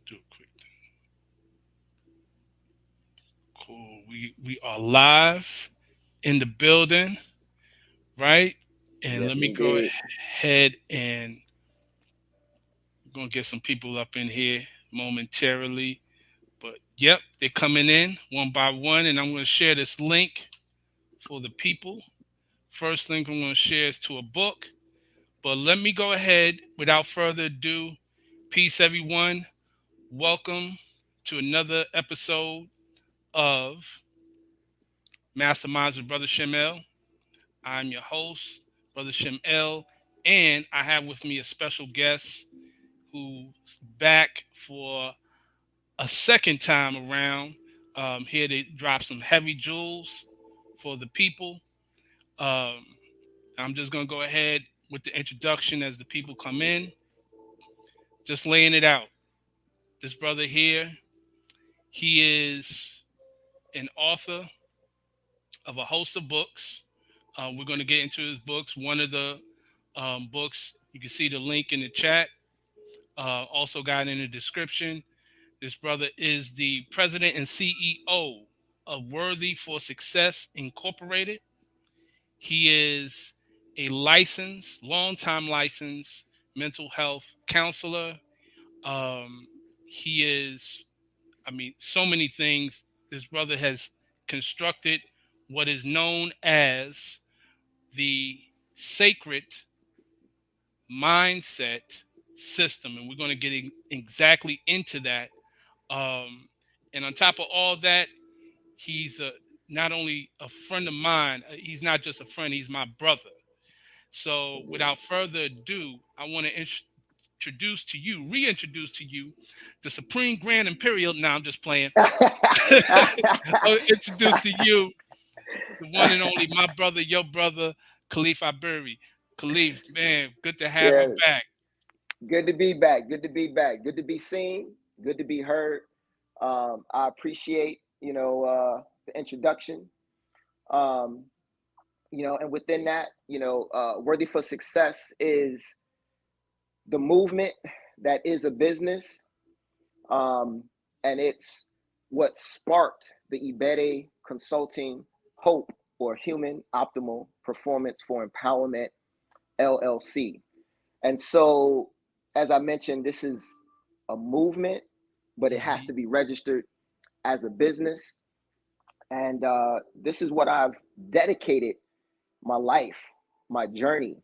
Do a quick thing. Cool. We are live in the building, right? And Yes, let me go indeed. ahead and we're gonna get some people up in here momentarily. But yep, they're coming in one by one, and I'm gonna share this link for the people. First link I'm gonna share is to a book. But let me go ahead without further ado. Peace, everyone. Welcome to another episode of Masterminds with Brother Shem. I'm your host, Brother Shem, and I have with me a special guest who's back for a second time around. Here to drop some heavy jewels for the people. Um, I'm just going to go ahead with the introduction as the people come in, just laying it out. This brother here, he is an author of a host of books. We're going to get into his books. One of the books, you can see the link in the chat. Also got in the description. This brother is the president and CEO of Worthy for Success Incorporated. He is a licensed, long-time licensed mental health counselor. Um, he is, I mean, so many things. This brother has constructed what is known as the sacred mindset system, and we're going to get exactly into that. Um, and on top of all that, he's not only a friend of mine, he's not just a friend, he's my brother. So without further ado, I want to introduce to you, reintroduce to you, the Supreme Grand Imperial. Now I'm just playing. I'll introduce to you the one and only my brother, your brother, Khalif Ibere. Khalif, man, good to have you Yeah, back. good to be back. Good to be back. Good to be seen. Good to be heard. I appreciate the introduction. Um, and within that, Worthy for Success is the movement that is a business, um, and it's what sparked the Ibere Consulting Hope or Human Optimal Performance for Empowerment LLC. And so, as I mentioned, this is a movement, but it has Hmm. to be registered as a business. And this is what I've dedicated my life, my journey,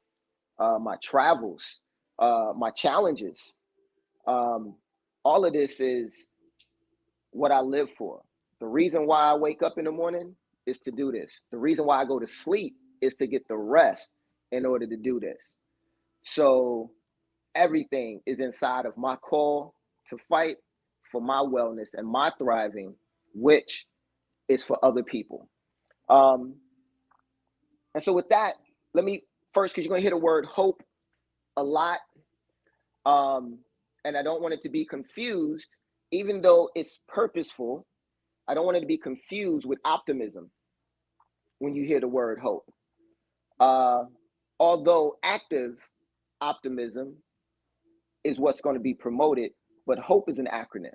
my travels, my challenges. Um, all of this is what I live for. The reason why I wake up in the morning is to do this. The reason why I go to sleep is to get the rest in order to do this. So everything is inside of my call to fight for my wellness and my thriving, which is for other people. Um, and so, with that, let me first, because you're going to hear the word hope a lot. Um, and I don't want it to be confused, even though it's purposeful. I don't want it to be confused with optimism when you hear the word hope. Uh, Although active optimism is what's going to be promoted, but hope is an acronym.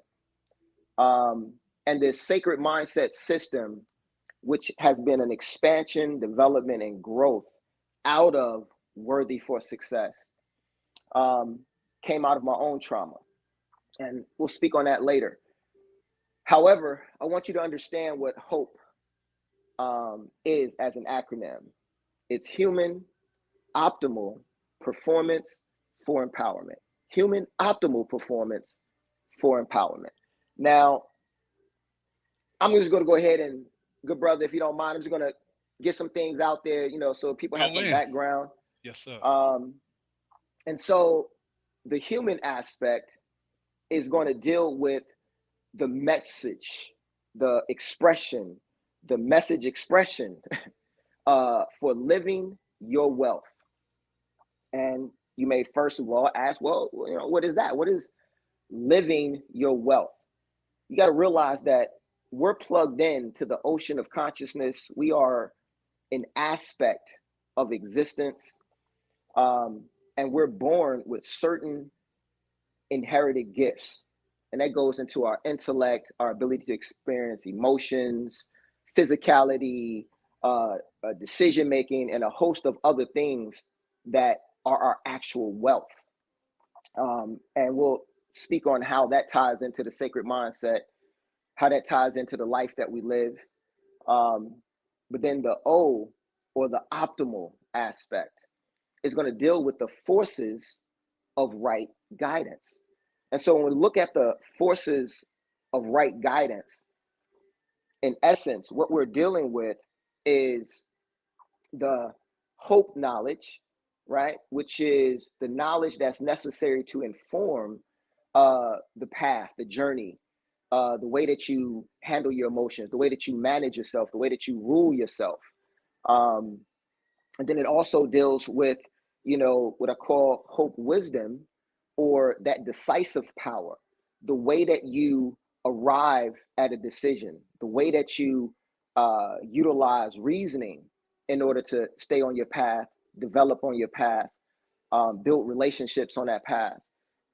And this sacred mindset system, which has been an expansion, development, and growth out of Worthy for Success, um, came out of my own trauma. And we'll speak on that later. However, I want you to understand what HOPE is as an acronym. It's Human Optimal Performance for Empowerment. Human Optimal Performance for Empowerment. Now, I'm just going to go ahead and, good brother, if you don't mind, I'm just going to get some things out there, so people Go have some in. background. Yes, sir. Um, and so the human aspect is going to deal with the message, the expression, the message expression for living your wealth. And you may first of all ask, well, what is that? What is living your wealth? You got to realize that we're plugged in to the ocean of consciousness. We are an aspect of existence, and we're born with certain inherited gifts. And that goes into our intellect, our ability to experience emotions, physicality, decision making, and a host of other things that are our actual wealth. And we'll speak on how that ties into the sacred mindset, how that ties into the life that we live. But then the O, or the optimal aspect, is going to deal with the forces of right guidance. And so when we look at the forces of right guidance, in essence, what we're dealing with is the hope knowledge, right? Which is the knowledge that's necessary to inform the path, the journey, the way that you handle your emotions, the way that you manage yourself, the way that you rule yourself. Um, and then it also deals with, what I call hope wisdom, or that decisive power, the way that you arrive at a decision, the way that you utilize reasoning in order to stay on your path, develop on your path, build relationships on that path.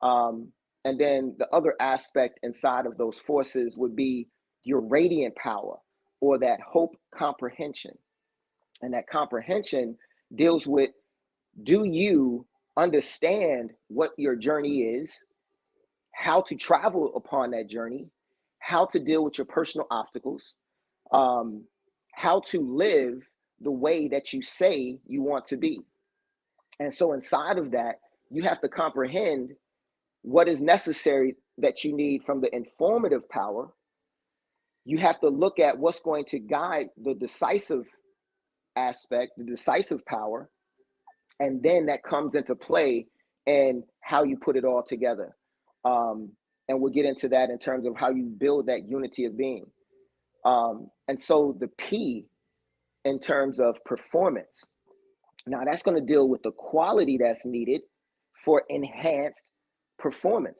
And then the other aspect inside of those forces would be your radiant power, or that hope comprehension. And that comprehension deals with, do you understand what your journey is, how to travel upon that journey, how to deal with your personal obstacles, um, how to live the way that you say you want to be. And so inside of that, you have to comprehend what is necessary that you need from the informative power. You have to look at what's going to guide the decisive aspect, the decisive power, and then that comes into play and how you put it all together. Um, and we'll get into that in terms of how you build that unity of being. And so the P, in terms of performance, now that's going to deal with the quality that's needed for enhanced performance.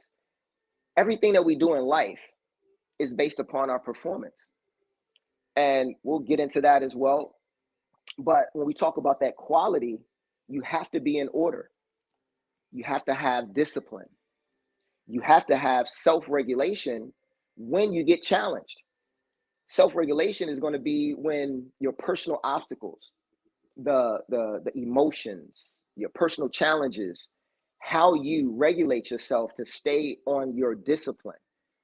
Everything that we do in life is based upon our performance. And we'll get into that as well. But when we talk about that quality, you have to be in order. You have to have discipline. You have to have self-regulation when you get challenged. Self-regulation is going to be when your personal obstacles, the emotions, your personal challenges, how you regulate yourself to stay on your discipline,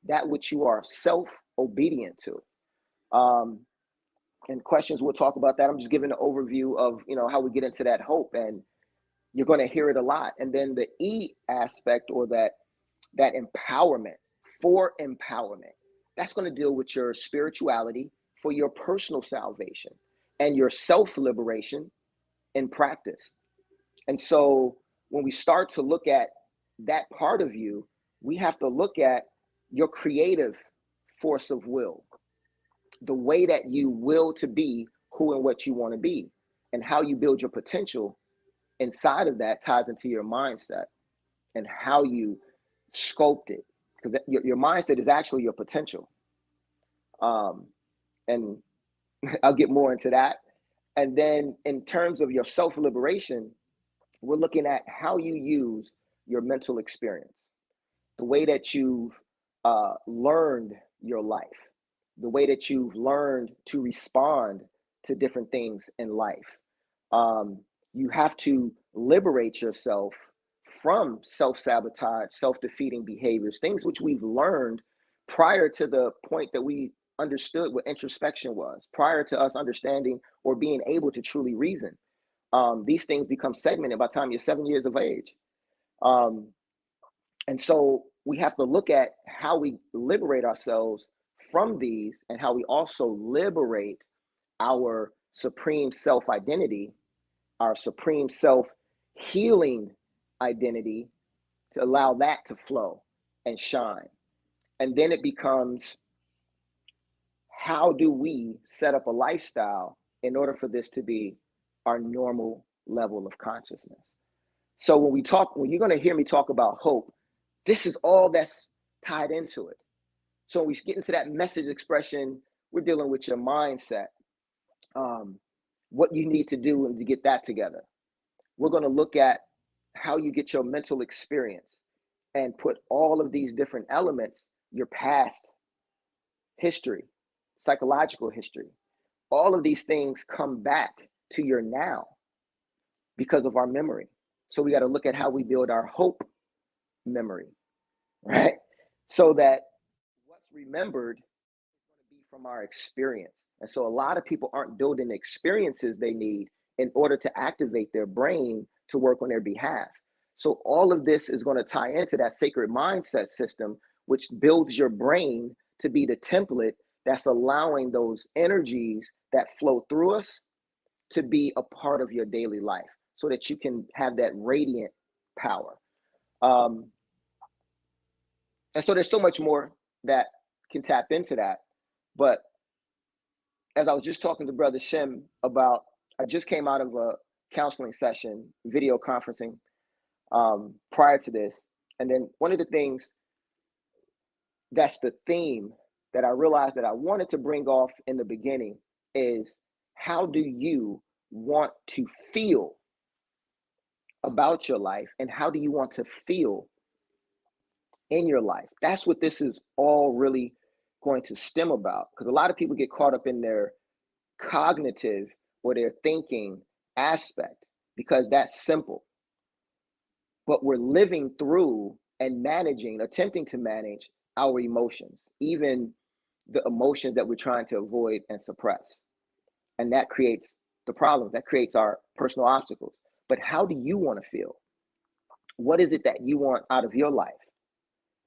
that which you are self-obedient to. Um, and questions, we'll talk about that. I'm just giving an overview of how we get into that hope, and you're going to hear it a lot. And then the E aspect, or that empowerment, for empowerment, that's going to deal with your spirituality for your personal salvation and your self-liberation in practice. And so when we start to look at that part of you, we have to look at your creative force of will, the way that you will to be who and what you want to be, and how you build your potential inside of that ties into your mindset and how you sculpt it, because your mindset is actually your potential. And I'll get more into that. And then in terms of your self-liberation, we're looking at how you use your mental experience, the way that you've learned your life, the way that you've learned to respond to different things in life. You have to liberate yourself from self-sabotage, self-defeating behaviors, things which we've learned prior to the point that we understood what introspection was, prior to us understanding or being able to truly reason. These things become segmented by the time you're 7 years of age. And so we have to look at how we liberate ourselves from these, and how we also liberate our supreme self-identity, our supreme self-healing identity, to allow that to flow and shine. And then it becomes, how do we set up a lifestyle in order for this to be our normal level of consciousness? So when you're going to hear me talk about hope, this is all that's tied into it. So when we get into that message expression, we're dealing with your mindset, what you need to do and to get that together. We're going to look at how you get your mental experience and put all of these different elements. your past history, psychological history. All of these things come back to your now because of our memory. So we got to look at how we build our hope memory, right? So that what's remembered is going to be from our experience. And so a lot of people aren't building the experiences they need in order to activate their brain to work on their behalf. So all of this is going to tie into that sacred mindset system, which builds your brain to be the template that's allowing those energies that flow through us to be a part of your daily life so that you can have that radiant power. Um, and so there's so much more that can tap into that. But as I was just talking to Brother Shem about, I just came out of a counseling session, video conferencing prior to this. And then one of the things that's the theme that I realized that I wanted to bring off in the beginning is how do you want to feel about your life and how do you want to feel in your life? That's what this is all really going to stem about, because a lot of people get caught up in their cognitive or their thinking aspect because that's simple. But we're living through and managing, attempting to manage our emotions, even the emotions that we're trying to avoid and suppress. And that creates the problems, that creates our personal obstacles. But how do you want to feel? What is it that you want out of your life?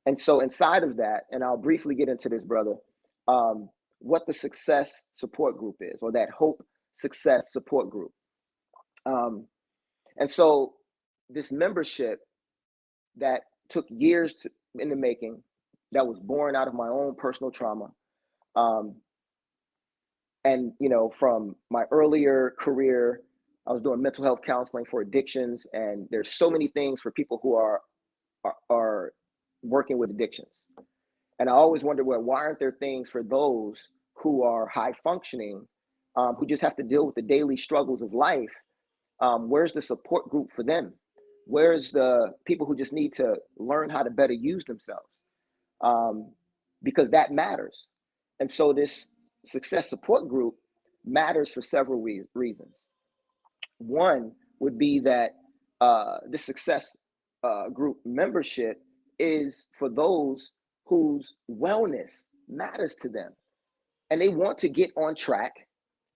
And so inside of that, and I'll briefly get into this, brother, what the success support group is, or that hope success support group. And so this membership that took years in the making, that was born out of my own personal trauma. And, you know, from my earlier career, I was doing mental health counseling for addictions. And there's so many things for people who are working with addictions. And I always wonder, well, why aren't there things for those who are high functioning, who just have to deal with the daily struggles of life? Where's the support group for them? Where's the people who just need to learn how to better use themselves? Because that matters. And so this success support group matters for several reasons. One would be that the success group membership is for those whose wellness matters to them. And they want to get on track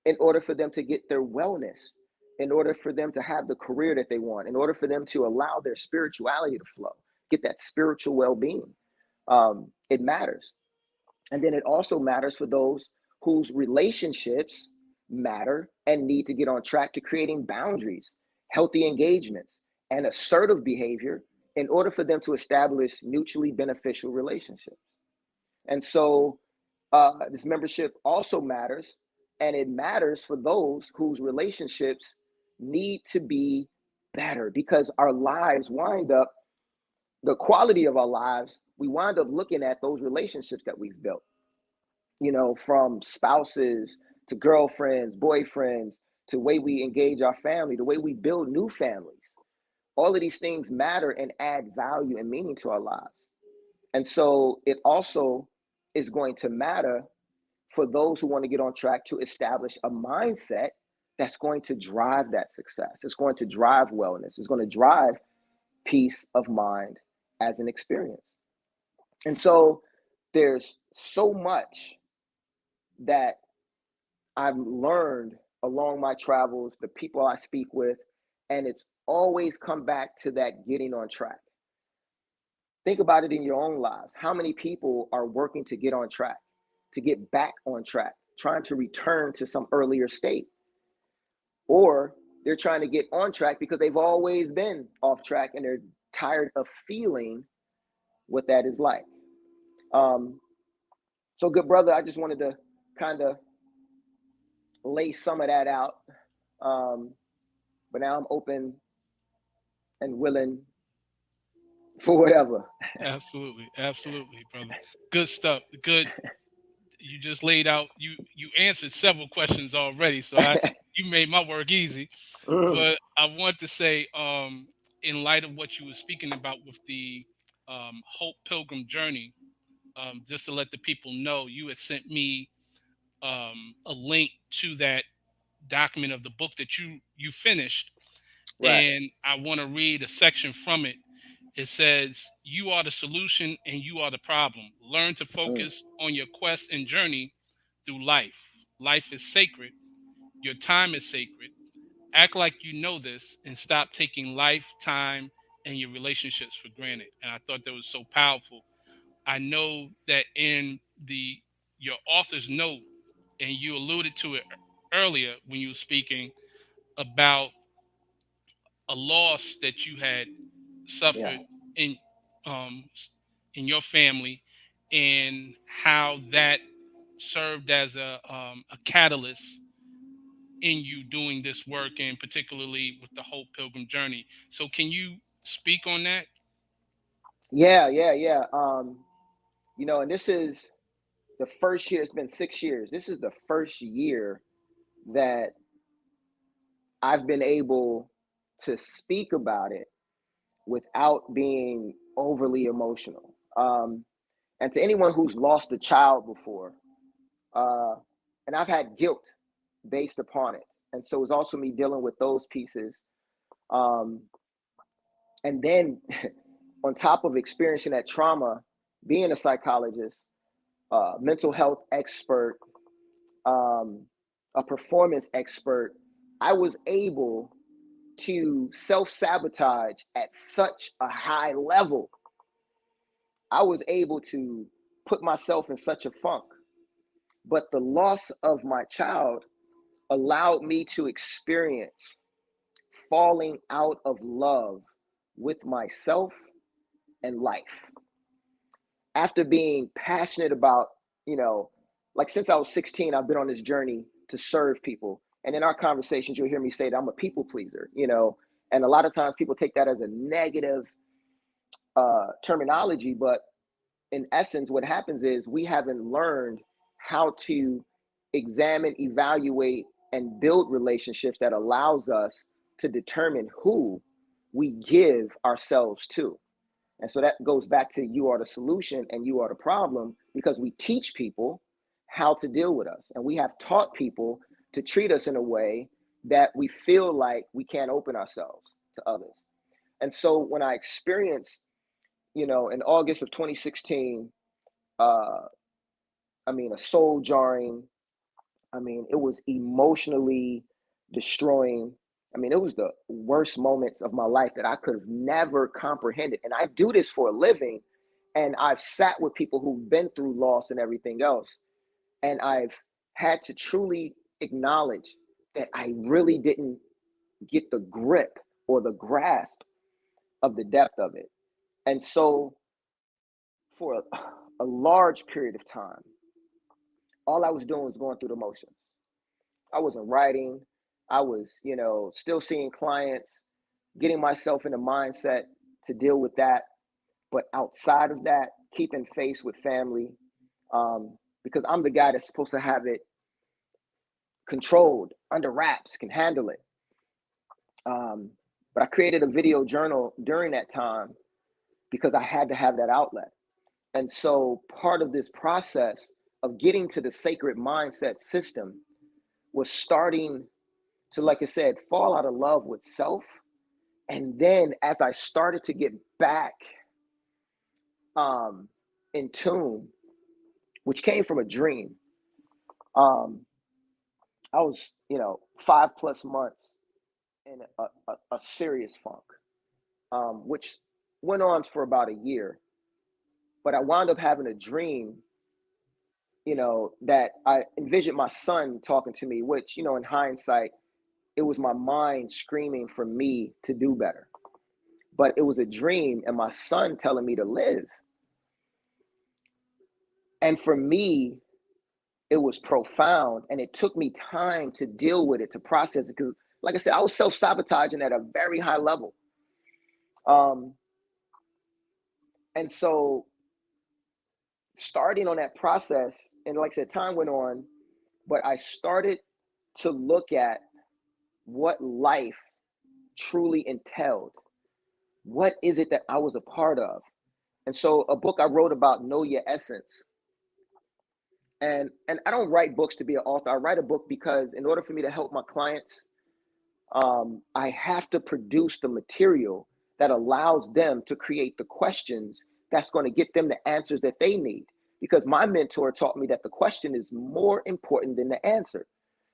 in order for them to get their wellness, in order for them to have the career that they want, in order for them to allow their spirituality to flow, get that spiritual well-being. It matters. And then it also matters for those whose relationships matter and need to get on track to creating boundaries, healthy engagements, and assertive behavior in order for them to establish mutually beneficial relationships. And so this membership also matters, and it matters for those whose relationships need to be better, because our lives wind up, the quality of our lives, we wind up looking at those relationships that we've built, you know, from spouses to girlfriends, boyfriends, to the way we engage our family, the way we build new families. All of these things matter and add value and meaning to our lives. And so it also is going to matter for those who want to get on track to establish a mindset that's going to drive that success. It's going to drive wellness. It's going to drive peace of mind as an experience. And so there's so much that I've learned along my travels, the people I speak with, and it's always come back to that getting on track. Think about it in your own lives. How many people are working to get on track, to get back on track, trying to return to some earlier state? Or they're trying to get on track because they've always been off track and they're tired of feeling what that is like. So good brother, I just wanted to kind of lay some of that out. But now I'm open and willing for whatever. Absolutely, absolutely, brother. Good stuff. Good. You just laid out. You answered several questions already, so you made my work easy. Mm, But I want to say, in light of what you were speaking about with the Hope Pilgrim journey, just to let the people know, you had sent me a link to that document of the book that you finished, Right. and I want to read a section from it. It says, "You are the solution and you are the problem. Learn to Mm. focus on your quest and journey through life. Life is sacred. Your time is sacred. Act like you know this and stop taking life, time, and your relationships for granted." And I thought that was so powerful. I know that in the your author's note, and you alluded to it earlier when you were speaking about a loss that you had Yeah. suffered in um, in your family, and how that served as a catalyst in you doing this work, and particularly with the Hope Pilgrim Journey. So, can you speak on that? Yeah, yeah, yeah. And this is the first year. It's been 6 years. This is the first year that I've been able to speak about it without being overly emotional. And to anyone who's lost a child before, uh, and I've had guilt based upon it. And so it's also me dealing with those pieces. Um, and then on top of experiencing that trauma, being a psychologist, mental health expert, um, a performance expert, I was able to self sabotage at such a high level. I was able to put myself in such a funk. But the loss of my child allowed me to experience falling out of love with myself and life. After being passionate about, you know, like since I was 16, I've been on this journey to serve people. And in our conversations, you'll hear me say that I'm a people pleaser. And a lot of times people take that as a negative terminology, but in essence, what happens is we haven't learned how to examine, evaluate, and build relationships that allows us to determine who we give ourselves to. And so that goes back to you are the solution and you are the problem because we teach people how to deal with us. And we have taught people to treat us in a way that we feel like we can't open ourselves to others. And so when I experienced, in August of 2016, uh, a soul jarring, it was emotionally destroying. It was the worst moments of my life that I could have never comprehended. And I do this for a living. And I've sat with people who've been through loss and everything else. And I've had to truly acknowledge that I really didn't get the grip or the grasp of the depth of it. And so for a large period of time, all I was doing was going through the motions. I wasn't writing. I was, still seeing clients, getting myself in a mindset to deal with that. But outside of that, keeping face with family, because I'm the guy that's supposed to have it controlled, under wraps, can handle it. Um, but I created a video journal during that time because I had to have that outlet. And so part of this process of getting to the sacred mindset system was starting to, like I said, fall out of love with self. And then as I started to get back um, in tune, which came from a dream, um, I was, 5+ months in a serious funk, which went on for about a year. But I wound up having a dream, that I envisioned my son talking to me, which, in hindsight, it was my mind screaming for me to do better. But it was a dream and my son telling me to live. And for me, it was profound and it took me time to deal with it, to process it. Because, like I said, I was self sabotaging at a very high level. Um, and so, starting on that process, and like I said, time went on, but I started to look at what life truly entailed. What is it that I was a part of? And so a book I wrote about know your essence. And I don't write books to be an author. I write a book because in order for me to help my clients, I have to produce the material that allows them to create the questions that's going to get them the answers that they need. Because my mentor taught me that the question is more important than the answer.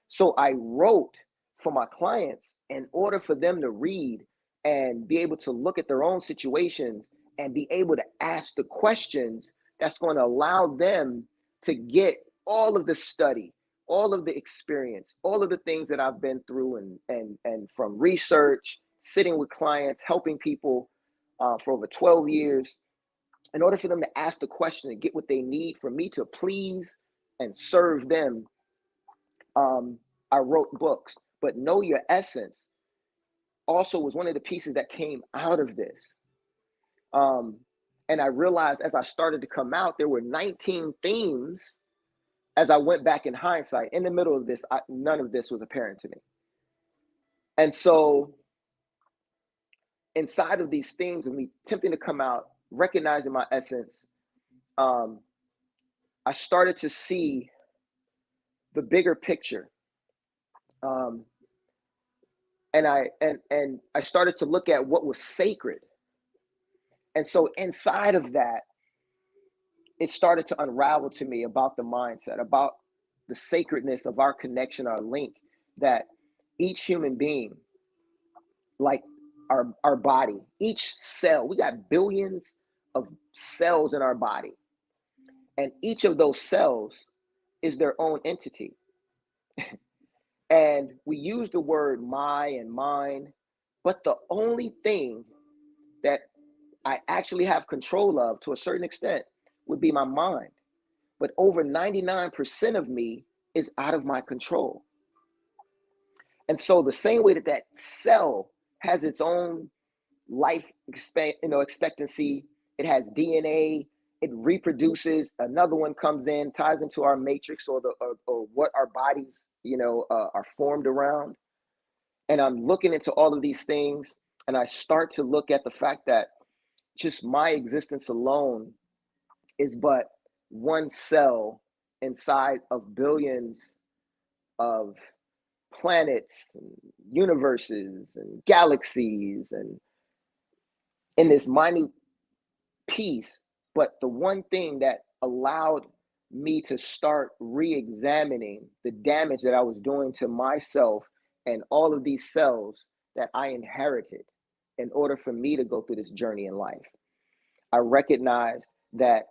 So I wrote for my clients in order for them to read and be able to look at their own situations and be able to ask the questions that's going to allow them to get all of the study, all of the experience, all of the things that I've been through, and from research, sitting with clients, helping people for over 12 years, in order for them to ask the question and get what they need for me to please and serve them. I wrote books, but know your essence also was one of the pieces that came out of this. And I realized as I started to come out, there were 19 themes. As I went back in hindsight, in the middle of this, none of this was apparent to me. And so inside of these themes of me attempting to come out, recognizing my essence, I started to see the bigger picture. And I started to look at what was sacred. And so inside of that, it started to unravel to me about the mindset, about the sacredness of our connection, our link, that each human being, like our body, each cell, we got billions of cells in our body. And each of those cells is their own entity. And we use the word my and mine, but the only thing that I actually have control of to a certain extent would be my mind. But over 99% of me is out of my control. And so the same way that that cell has its own life expectancy, it has DNA, it reproduces, another one comes in, ties into our matrix or what our bodies, are formed around. And I'm looking into all of these things, and I start to look at the fact that just my existence alone is but one cell inside of billions of planets and universes and galaxies, and in this minute piece. But the one thing that allowed me to start re-examining the damage that I was doing to myself and all of these cells that I inherited in order for me to go through this journey in life, I recognized that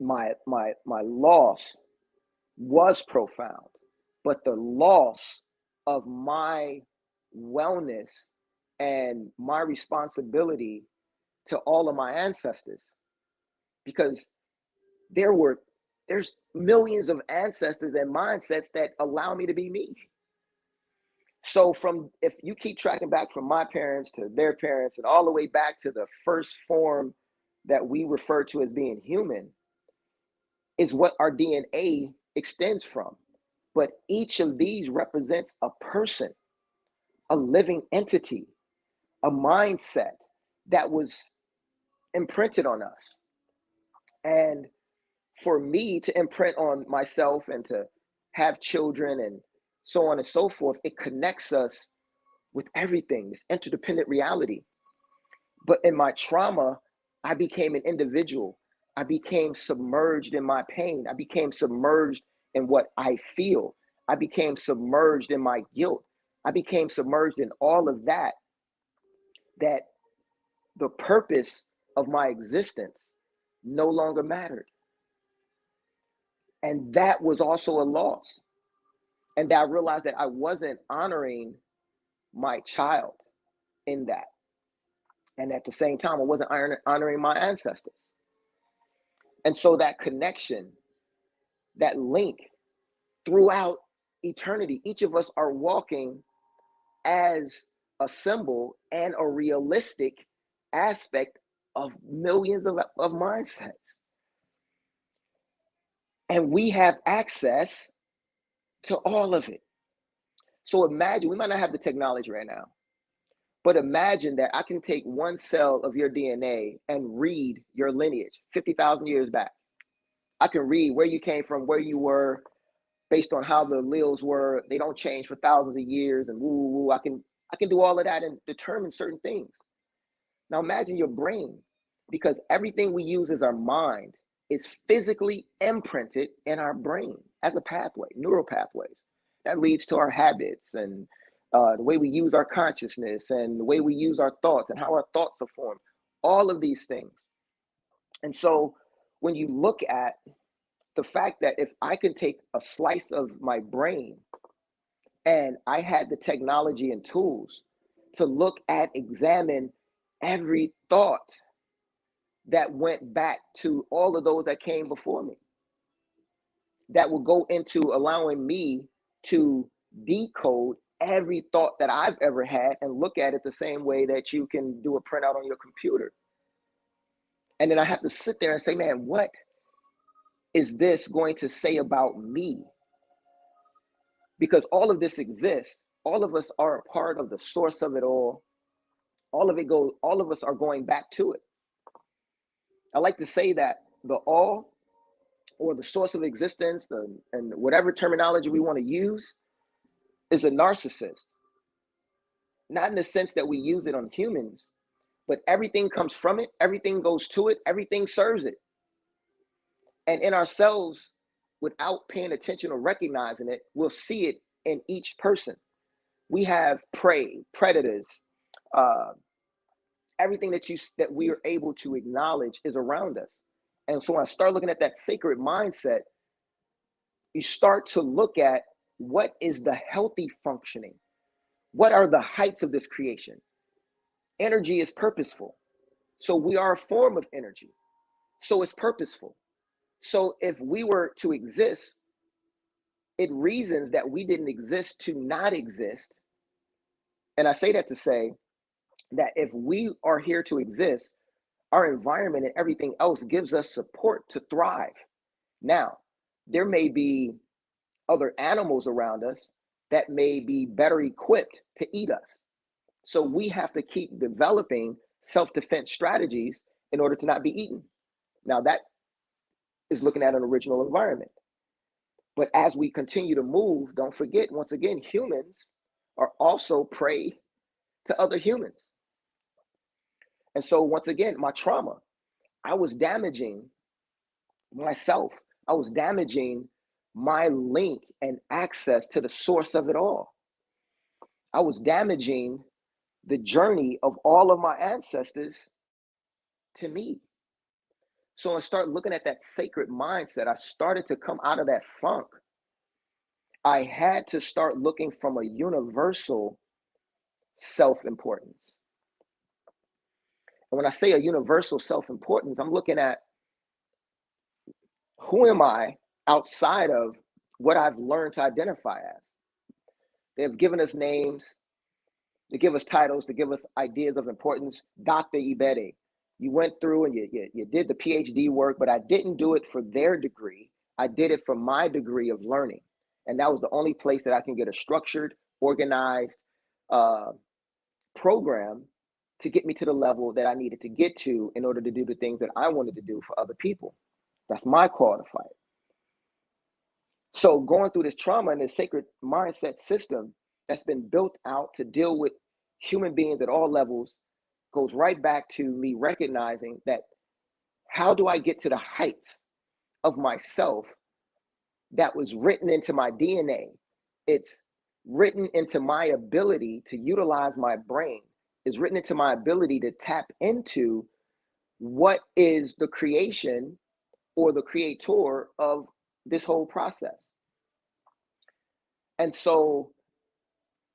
my loss was profound, but the loss of my wellness and my responsibility to all of my ancestors, because there's millions of ancestors and mindsets that allow me to be me. So if you keep tracking back from my parents to their parents and all the way back to the first form that we refer to as being human, is what our DNA extends from. But each of these represents a person, a living entity, a mindset that was imprinted on us. And for me to imprint on myself and to have children and so on and so forth, it connects us with everything, this interdependent reality. But in my trauma, I became an individual. I became submerged in my pain. I became submerged in what I feel. I became submerged in my guilt. I became submerged in all of that, that the purpose of my existence no longer mattered. And that was also a loss. And I realized that I wasn't honoring my child in that. And at the same time, I wasn't honoring my ancestors. And so that connection, that link throughout eternity, each of us are walking as a symbol and a realistic aspect of millions of mindsets. And we have access to all of it. So imagine, we might not have the technology right now, But imagine that I can take one cell of your DNA and read your lineage 50,000 years back. I can read where you came from, where you were, based on how the alleles were. They don't change for thousands of years, and woo, woo, woo. I can do all of that and determine certain things. Now imagine your brain, because everything we use as our mind is physically imprinted in our brain as a pathway, neural pathways. That leads to our habits and the way we use our consciousness and the way we use our thoughts and how our thoughts are formed, all of these things. And so when you look at the fact that if I can take a slice of my brain and I had the technology and tools to look at, examine every thought that went back to all of those that came before me, that will go into allowing me to decode every thought that I've ever had and look at it the same way that you can do a printout on your computer. And then I have to sit there and say, man, what is this going to say about me? Because all of this exists. All of us are a part of the source of it all. All of us are going back to it. I like to say that the all, or the source of existence, and whatever terminology we want to use, is a narcissist. Not in the sense that we use it on humans, but everything comes from it, everything goes to it, everything serves it. And in ourselves, without paying attention or recognizing it, we'll see it in each person. We have prey, predators, everything that we are able to acknowledge is around us. And so when I start looking at that sacred mindset, you start to look at what is the healthy functioning. What are the heights of this creation? Energy is purposeful. So we are a form of energy. So it's purposeful. So if we were to exist, it reasons that we didn't exist to not exist. And I say that to say that if we are here to exist, our environment and everything else gives us support to thrive. Now, there may be other animals around us that may be better equipped to eat us. So we have to keep developing self-defense strategies in order to not be eaten. Now, that is looking at an original environment. But as we continue to move, don't forget, once again, humans are also prey to other humans. And so once again, my trauma, I was damaging myself. I was damaging my link and access to the source of it all. I was damaging the journey of all of my ancestors to me. So I start looking at that sacred mindset. I started to come out of that funk. I had to start looking from a universal self-importance. And when I say a universal self-importance, I'm looking at who am I outside of what I've learned to identify as. They've given us names, they give us titles, they give us ideas of importance. Dr. Ibere, you went through and you did the PhD work, but I didn't do it for their degree. I did it for my degree of learning. And that was the only place that I can get a structured, organized program to get me to the level that I needed to get to in order to do the things that I wanted to do for other people. That's my call to fight. So going through this trauma and this sacred mindset system that's been built out to deal with human beings at all levels goes right back to me recognizing that how do I get to the heights of myself that was written into my DNA? It's written into my ability to utilize my brain. It's written into my ability to tap into what is the creation or the creator of this whole process. And so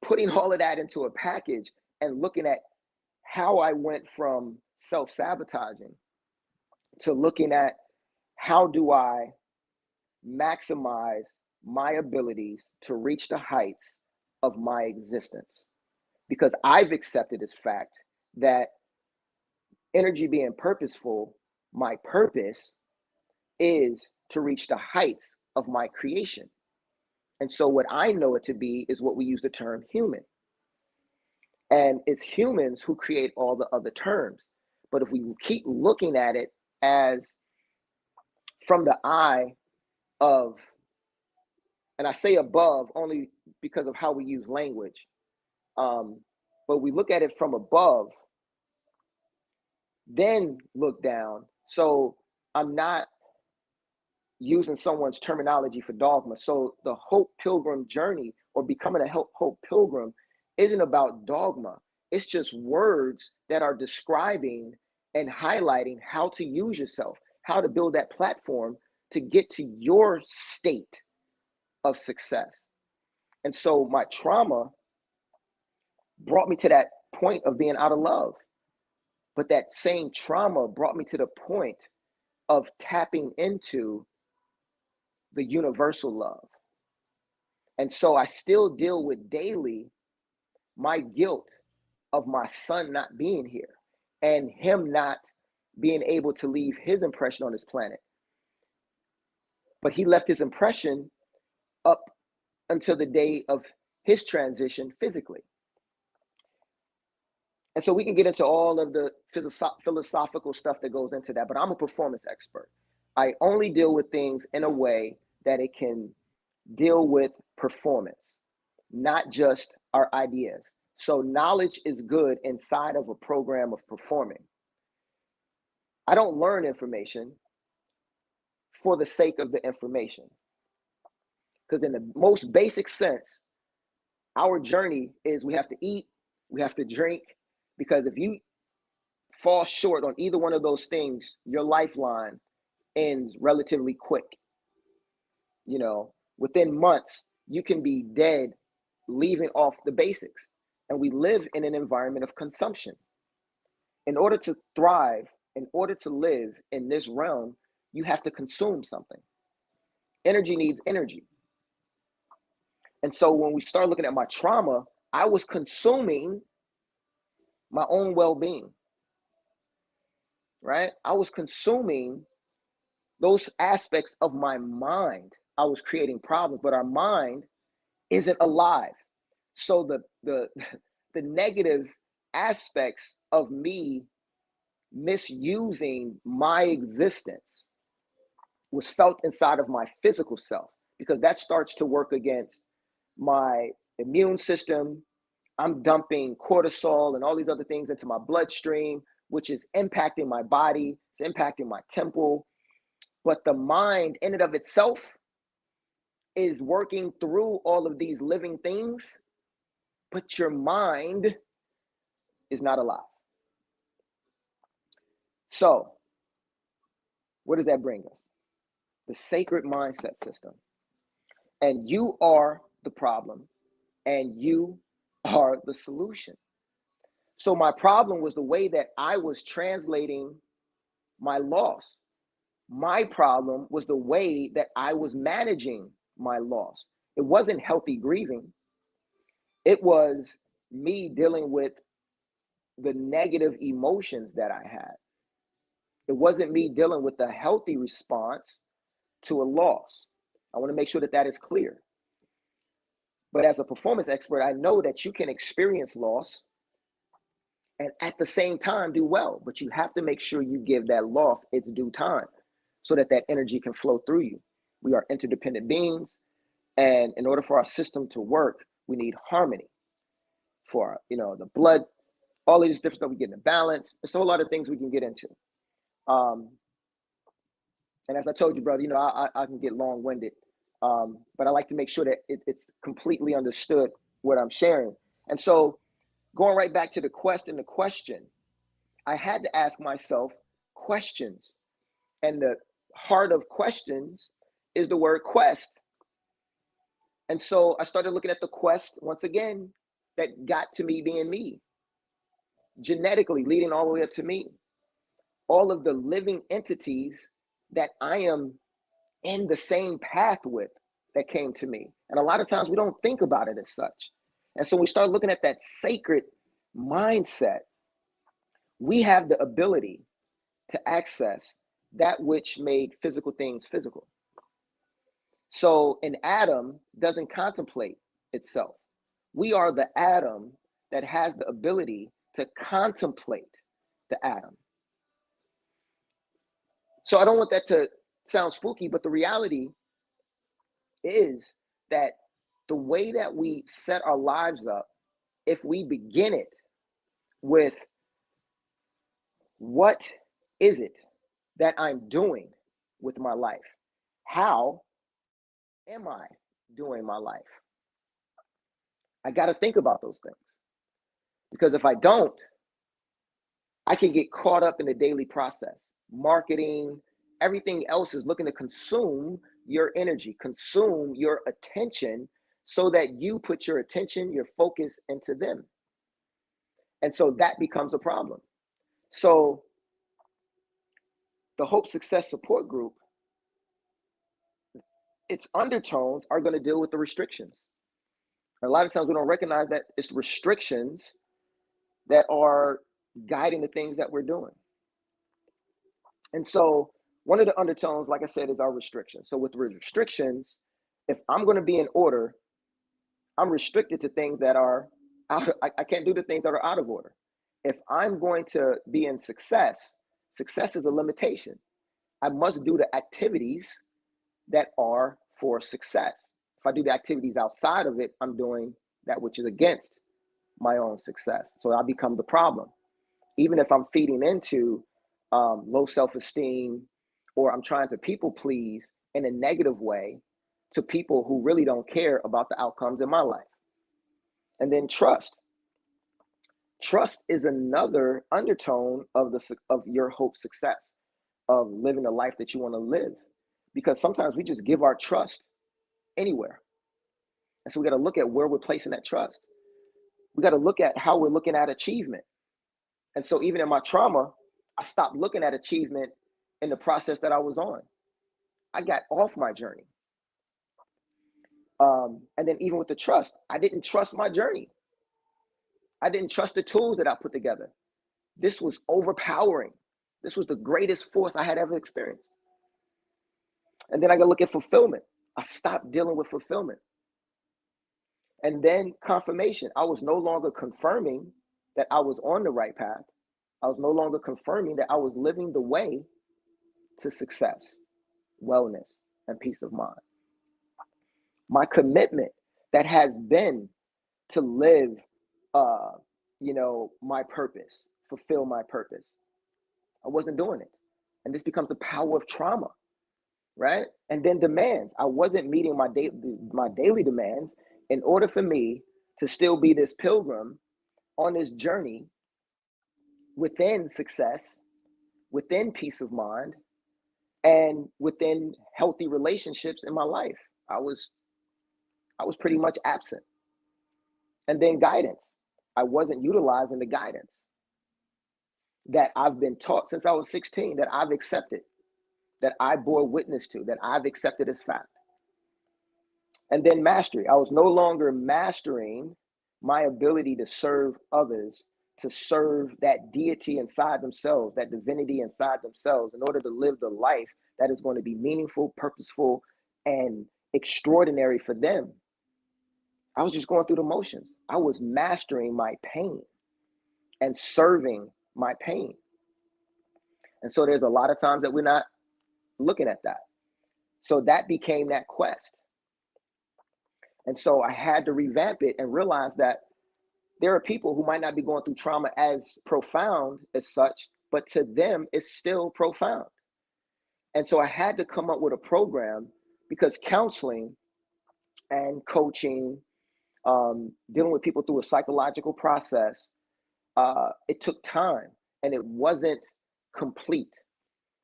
putting all of that into a package and looking at how I went from self-sabotaging to looking at how do I maximize my abilities to reach the heights of my existence. Because I've accepted as fact that energy being purposeful, my purpose is to reach the heights of my creation. And so what I know it to be is what we use the term human. And it's humans who create all the other terms. But if we keep looking at it as from the eye of, and I say above only because of how we use language, but we look at it from above, then look down. So I'm not using someone's terminology for dogma. So the Hope Pilgrim journey, or becoming a Hope Pilgrim, isn't about dogma. It's just words that are describing and highlighting how to use yourself, how to build that platform to get to your state of success. And so my trauma brought me to that point of being out of love. But that same trauma brought me to the point of tapping into the universal love. And so I still deal with daily my guilt of my son not being here and him not being able to leave his impression on this planet. But he left his impression up until the day of his transition physically. And so we can get into all of the philosophical stuff that goes into that, but I'm a performance expert. I only deal with things in a way that it can deal with performance, not just our ideas. So knowledge is good inside of a program of performing. I don't learn information for the sake of the information. Because in the most basic sense, our journey is we have to eat, we have to drink, because if you fall short on either one of those things, your lifeline ends relatively quick. You know, within months, you can be dead, leaving off the basics. And we live in an environment of consumption. In order to thrive, in order to live in this realm, you have to consume something. Energy needs energy. And so when we start looking at my trauma, I was consuming my own well-being, right? I was consuming those aspects of my mind. I was creating problems, but our mind isn't alive. So the negative aspects of me misusing my existence was felt inside of my physical self, because that starts to work against my immune system. I'm dumping cortisol and all these other things into my bloodstream, which is impacting my body, it's impacting my temple. But the mind in and of itself is working through all of these living things, but your mind is not alive. So what does that bring us? The sacred mindset system. And you are the problem, and you are the solution. So my problem was the way that I was translating my loss. My problem was the way that I was managing my loss. It wasn't healthy grieving. It was me dealing with the negative emotions that I had. It wasn't me dealing with a healthy response to a loss. I want to make sure that that is clear. But as a performance expert, I know that you can experience loss and at the same time do well, but you have to make sure you give that loss its due time so that that energy can flow through you. We are interdependent beings, and in order for our system to work, we need harmony for, the blood, all of these different stuff. We get in balance. There's a whole lot of things we can get into. And as I told you, brother, I can get long-winded, but I like to make sure that it's completely understood what I'm sharing. And so going right back to the quest and the question, I had to ask myself questions. And the heart of questions is the word quest. And so I started looking at the quest once again that got to me being me, genetically leading all the way up to me. All of the living entities that I am in the same path with that came to me. And a lot of times we don't think about it as such. And so we start looking at that sacred mindset. We have the ability to access that which made physical things physical. So an atom doesn't contemplate itself. We are the atom that has the ability to contemplate the atom. So I don't want that to sound spooky, but the reality is that the way that we set our lives up, if we begin it with what is it that I'm doing with my life? How am I doing my life? I got to think about those things, because if I don't, I can get caught up in the daily process. Marketing, everything else is looking to consume your energy, consume your attention, so that you put your attention, your focus into them. And so that becomes a problem. So the Hope Success Support Group, its undertones are going to deal with the restrictions. A lot of times we don't recognize that it's restrictions that are guiding the things that we're doing. And so one of the undertones, like I said, is our restrictions. So with the restrictions, if I'm going to be in order, I'm restricted to things that are out. I can't do the things that are out of order. If I'm going to be in success, success is a limitation. I must do the activities that are for success. If I do the activities outside of it, I'm doing that which is against my own success. So I become the problem. Even if I'm feeding into low self-esteem, or I'm trying to people please in a negative way to people who really don't care about the outcomes in my life. And then trust. Trust is another undertone of your hope success, of living the life that you want to live. Because sometimes we just give our trust anywhere. And so we got to look at where we're placing that trust. We got to look at how we're looking at achievement. And so even in my trauma, I stopped looking at achievement in the process that I was on. I got off my journey. And then even with the trust, I didn't trust my journey. I didn't trust the tools that I put together. This was overpowering. This was the greatest force I had ever experienced. And then I got to look at fulfillment. I stopped dealing with fulfillment. And then confirmation. I was no longer confirming that I was on the right path. I was no longer confirming that I was living the way to success, wellness, and peace of mind. My commitment that has been to live, my purpose, fulfill my purpose. I wasn't doing it. And this becomes the power of trauma, right? And then demands. I wasn't meeting my daily demands in order for me to still be this pilgrim on this journey within success, within peace of mind, and within healthy relationships in my life. I was pretty much absent. And then guidance. I wasn't utilizing the guidance that I've been taught since I was 16, that I've accepted, that I bore witness to, that I've accepted as fact. And then mastery. I was no longer mastering my ability to serve others, to serve that deity inside themselves, that divinity inside themselves, in order to live the life that is going to be meaningful, purposeful, and extraordinary for them. I was just going through the motions. I was mastering my pain and serving my pain. And so there's a lot of times that we're not looking at that. So that became that quest. And so I had to revamp it and realize that there are people who might not be going through trauma as profound as such, but to them, it's still profound. And so I had to come up with a program, because counseling and coaching, dealing with people through a psychological process, it took time, and it wasn't complete.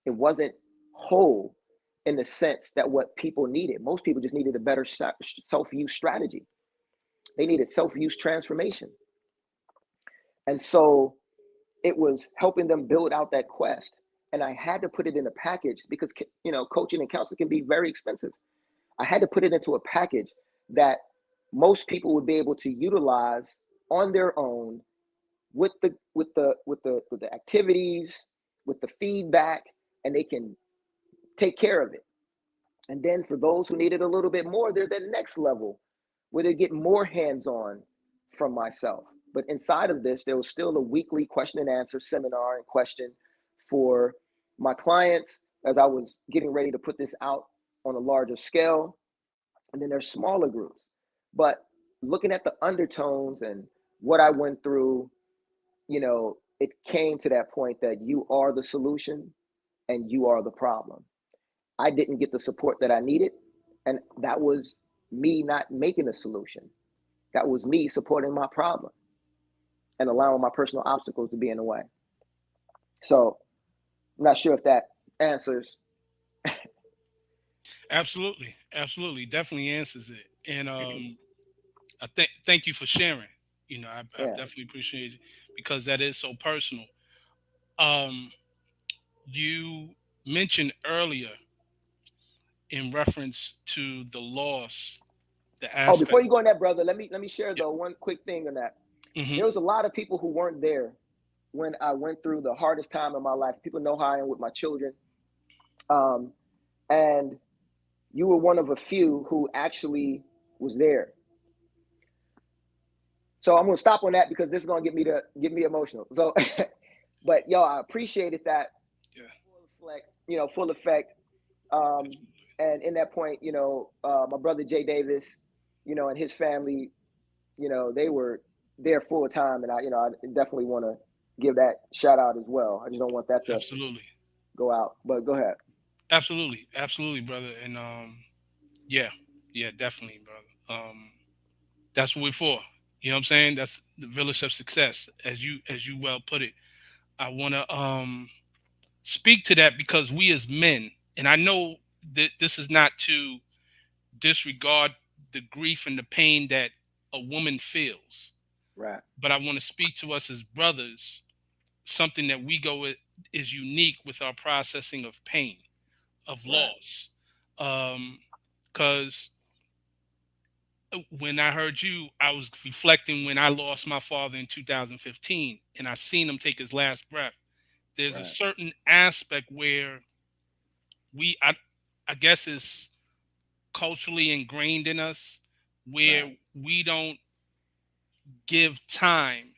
It wasn't whole in the sense that what people needed. Most people just needed a better self-use strategy. They needed self-use transformation. And so it was helping them build out that quest. And I had to put it in a package, because, coaching and counseling can be very expensive. I had to put it into a package that most people would be able to utilize on their own, with the activities, with the feedback, and they can take care of it. And then for those who needed a little bit more, there's that next level where they get more hands-on from myself. But inside of this, there was still a weekly question and answer seminar and question for my clients as I was getting ready to put this out on a larger scale. And then there's smaller groups. But looking at the undertones and what I went through, it came to that point that you are the solution and you are the problem. I didn't get the support that I needed. And that was me not making a solution. That was me supporting my problem and allowing my personal obstacles to be in the way. So I'm not sure if that answers. Absolutely, absolutely, definitely answers it. And I thank you for sharing. I Yeah. definitely appreciate it because that is so personal. Um, you mentioned earlier in reference to the loss, the Oh, before aspect. you go on that, brother, let me share Yeah. though one quick thing on that. Hmm. There was a lot of people who weren't there when I went through the hardest time in my life. People know how I am with my children. Um, and you were one of a few who actually was there. So I'm gonna stop on that because this is gonna get me emotional. So, but yo, I appreciated that Yeah. full effect. And in that point, my brother Jay Davis, and his family, they were there full time, and I definitely want to give that shout out as well. I just don't want that to Absolutely, go out. But go ahead. absolutely, absolutely, brother. And yeah, yeah, definitely, brother. That's what we're for. You know what I'm saying? That's the village of success, as you well put it. I want to speak to that because we as men, and I know that this is not to disregard the grief and the pain that a woman feels, Right. but I want to speak to us as brothers. Something that we go with is unique with our processing of pain, of Right. loss, because when I heard you, I was reflecting when I lost my father in 2015 and I seen him take his last breath. There's a Right. certain aspect where we, I guess, is culturally ingrained in us where Right. we don't give time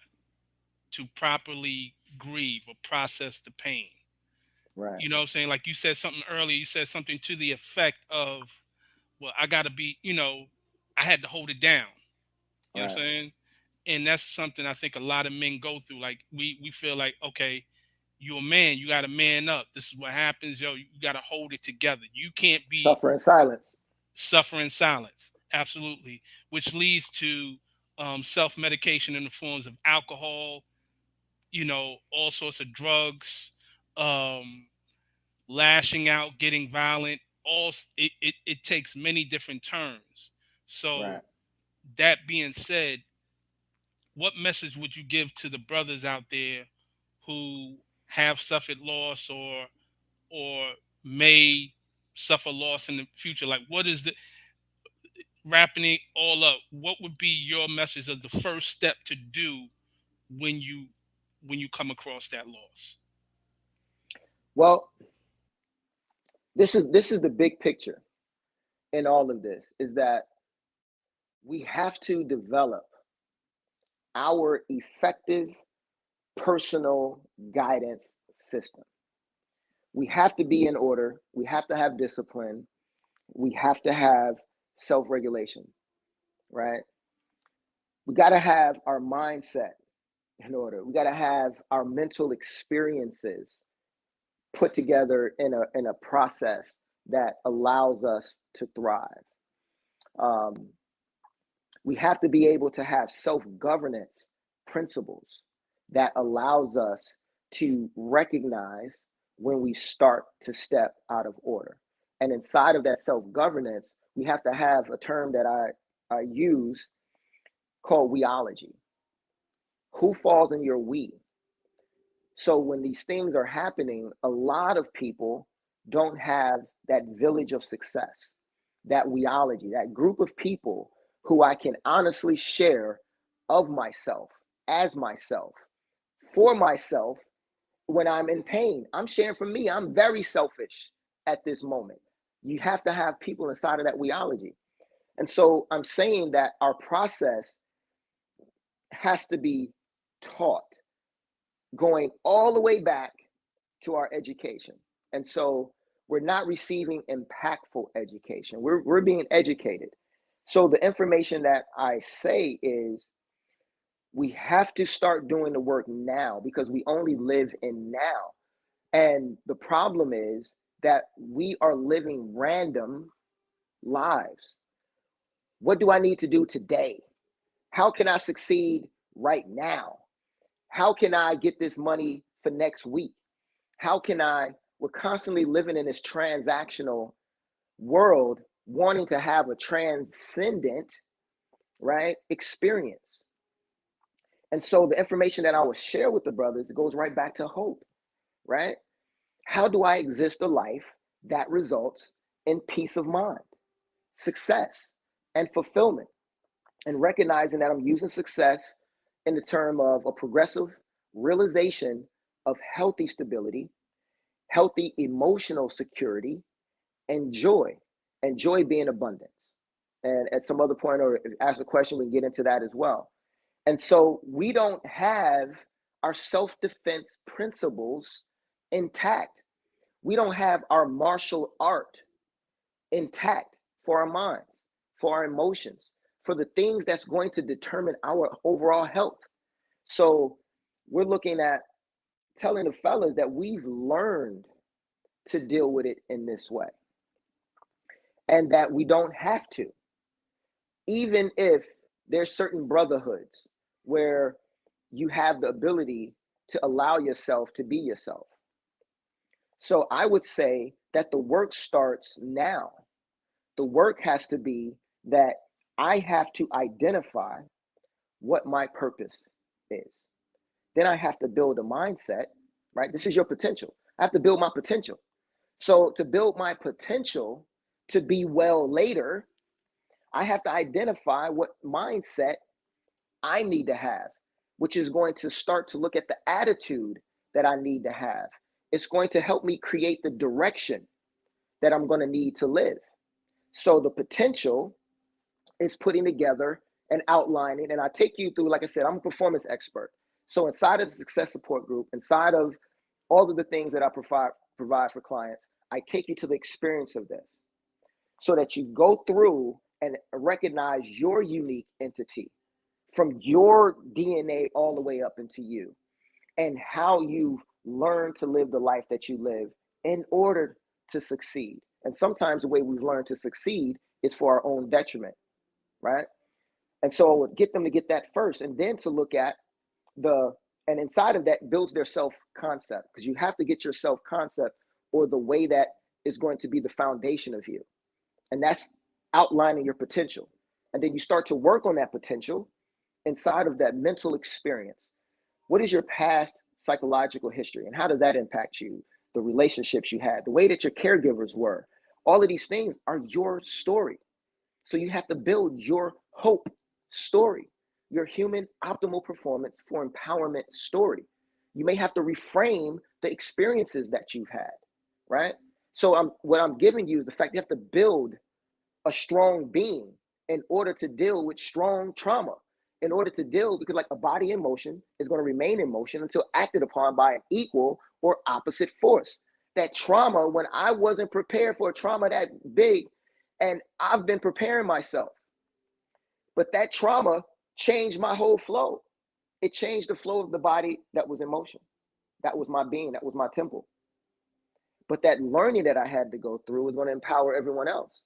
to properly grieve or process the pain. Right. You know what I'm saying? Like you said something earlier, you said something to the effect of, well, I got to be, I had to hold it down. You know what I'm Right. saying? And that's something I think a lot of men go through. Like we feel like, okay, you're a man, you got to man up. This is what happens, yo. You got to hold it together. You can't be Suffer in silence. suffering silence. Absolutely, which leads to self medication in the forms of alcohol, all sorts of drugs, um, lashing out, getting violent. It takes many different turns. So Right. that being said, what message would you give to the brothers out there who have suffered loss or may suffer loss in the future? Like, what is the wrapping it all up? What would be your message of the first step to do when you come across that loss? Well, this is the big picture in all of this is that we have to develop our effective personal guidance system. We have to be in order. We have to have discipline. We have to have self regulation, right? We got to have our mindset in order. We got to have our mental experiences put together in a process that allows us to thrive. Um, we have to be able to have self-governance principles that allows us to recognize when we start to step out of order. And inside of that self-governance, we have to have a term that I use called weology. Who falls in your we? So when these things are happening, a lot of people don't have that village of success, that weology, that group of people who I can honestly share of myself, as myself, for myself when I'm in pain. I'm sharing from me. I'm very selfish at this moment. You have to have people inside of that weology. And so I'm saying that our process has to be taught, going all the way back to our education. And so we're not receiving impactful education. We're being educated. So the information that I say is we have to start doing the work now because we only live in now. And the problem is that we are living random lives. What do I need to do today? How can I succeed right now? How can I get this money for next week? How can we're constantly living in this transactional world, wanting to have a transcendent, right, experience. And so the information that I will share with the brothers, it goes right back to hope, right? How do I exist a life that results in peace of mind, success, and fulfillment? And recognizing that I'm using success in the term of a progressive realization of healthy stability, healthy emotional security, and joy being abundance. And at some other point, or ask a question, we can get into that as well. And so we don't have our self-defense principles intact. We don't have our martial art intact for our minds, for our emotions, for the things that's going to determine our overall health. So we're looking at telling the fellas that we've learned to deal with it in this way and that we don't have to, even if there's certain brotherhoods where you have the ability to allow yourself to be yourself. So I would say that the work starts now. The work has to be that I have to identify what my purpose is. Then I have to build a mindset, right? This is your potential. I have to build my potential. So to build my potential to be well later, I have to identify what mindset I need to have, which is going to start to look at the attitude that I need to have. It's going to help me create the direction that I'm going to need to live. So the potential is putting together and outlining, and I take you through, like I said, I'm a performance expert. So inside of the success support group, inside of all of the things that I provide for clients, I take you to the experience of this so that you go through and recognize your unique entity from your DNA all the way up into you and how you've learned to live the life that you live in order to succeed. And sometimes the way we've learned to succeed is for our own detriment, right? And so I would get them to get that first and then to look at and inside of that builds their self-concept, because you have to get your self-concept or the way that is going to be the foundation of you. And that's outlining your potential. And then you start to work on that potential inside of that mental experience. What is your past psychological history and how does that impact you? The relationships you had, the way that your caregivers were, all of these things are your story. So you have to build your hope story, your human optimal performance for empowerment story. You may have to reframe the experiences that you've had, right? So what I'm giving you is the fact you have to build a strong being in order to deal with strong trauma, in order to deal, because like a body in motion is going to remain in motion until acted upon by an equal or opposite force. That trauma, when I wasn't prepared for a trauma that big, and I've been preparing myself, but that trauma changed my whole flow. It changed the flow of the body that was in motion. That was my being, that was my temple. But that learning that I had to go through was going to empower everyone else.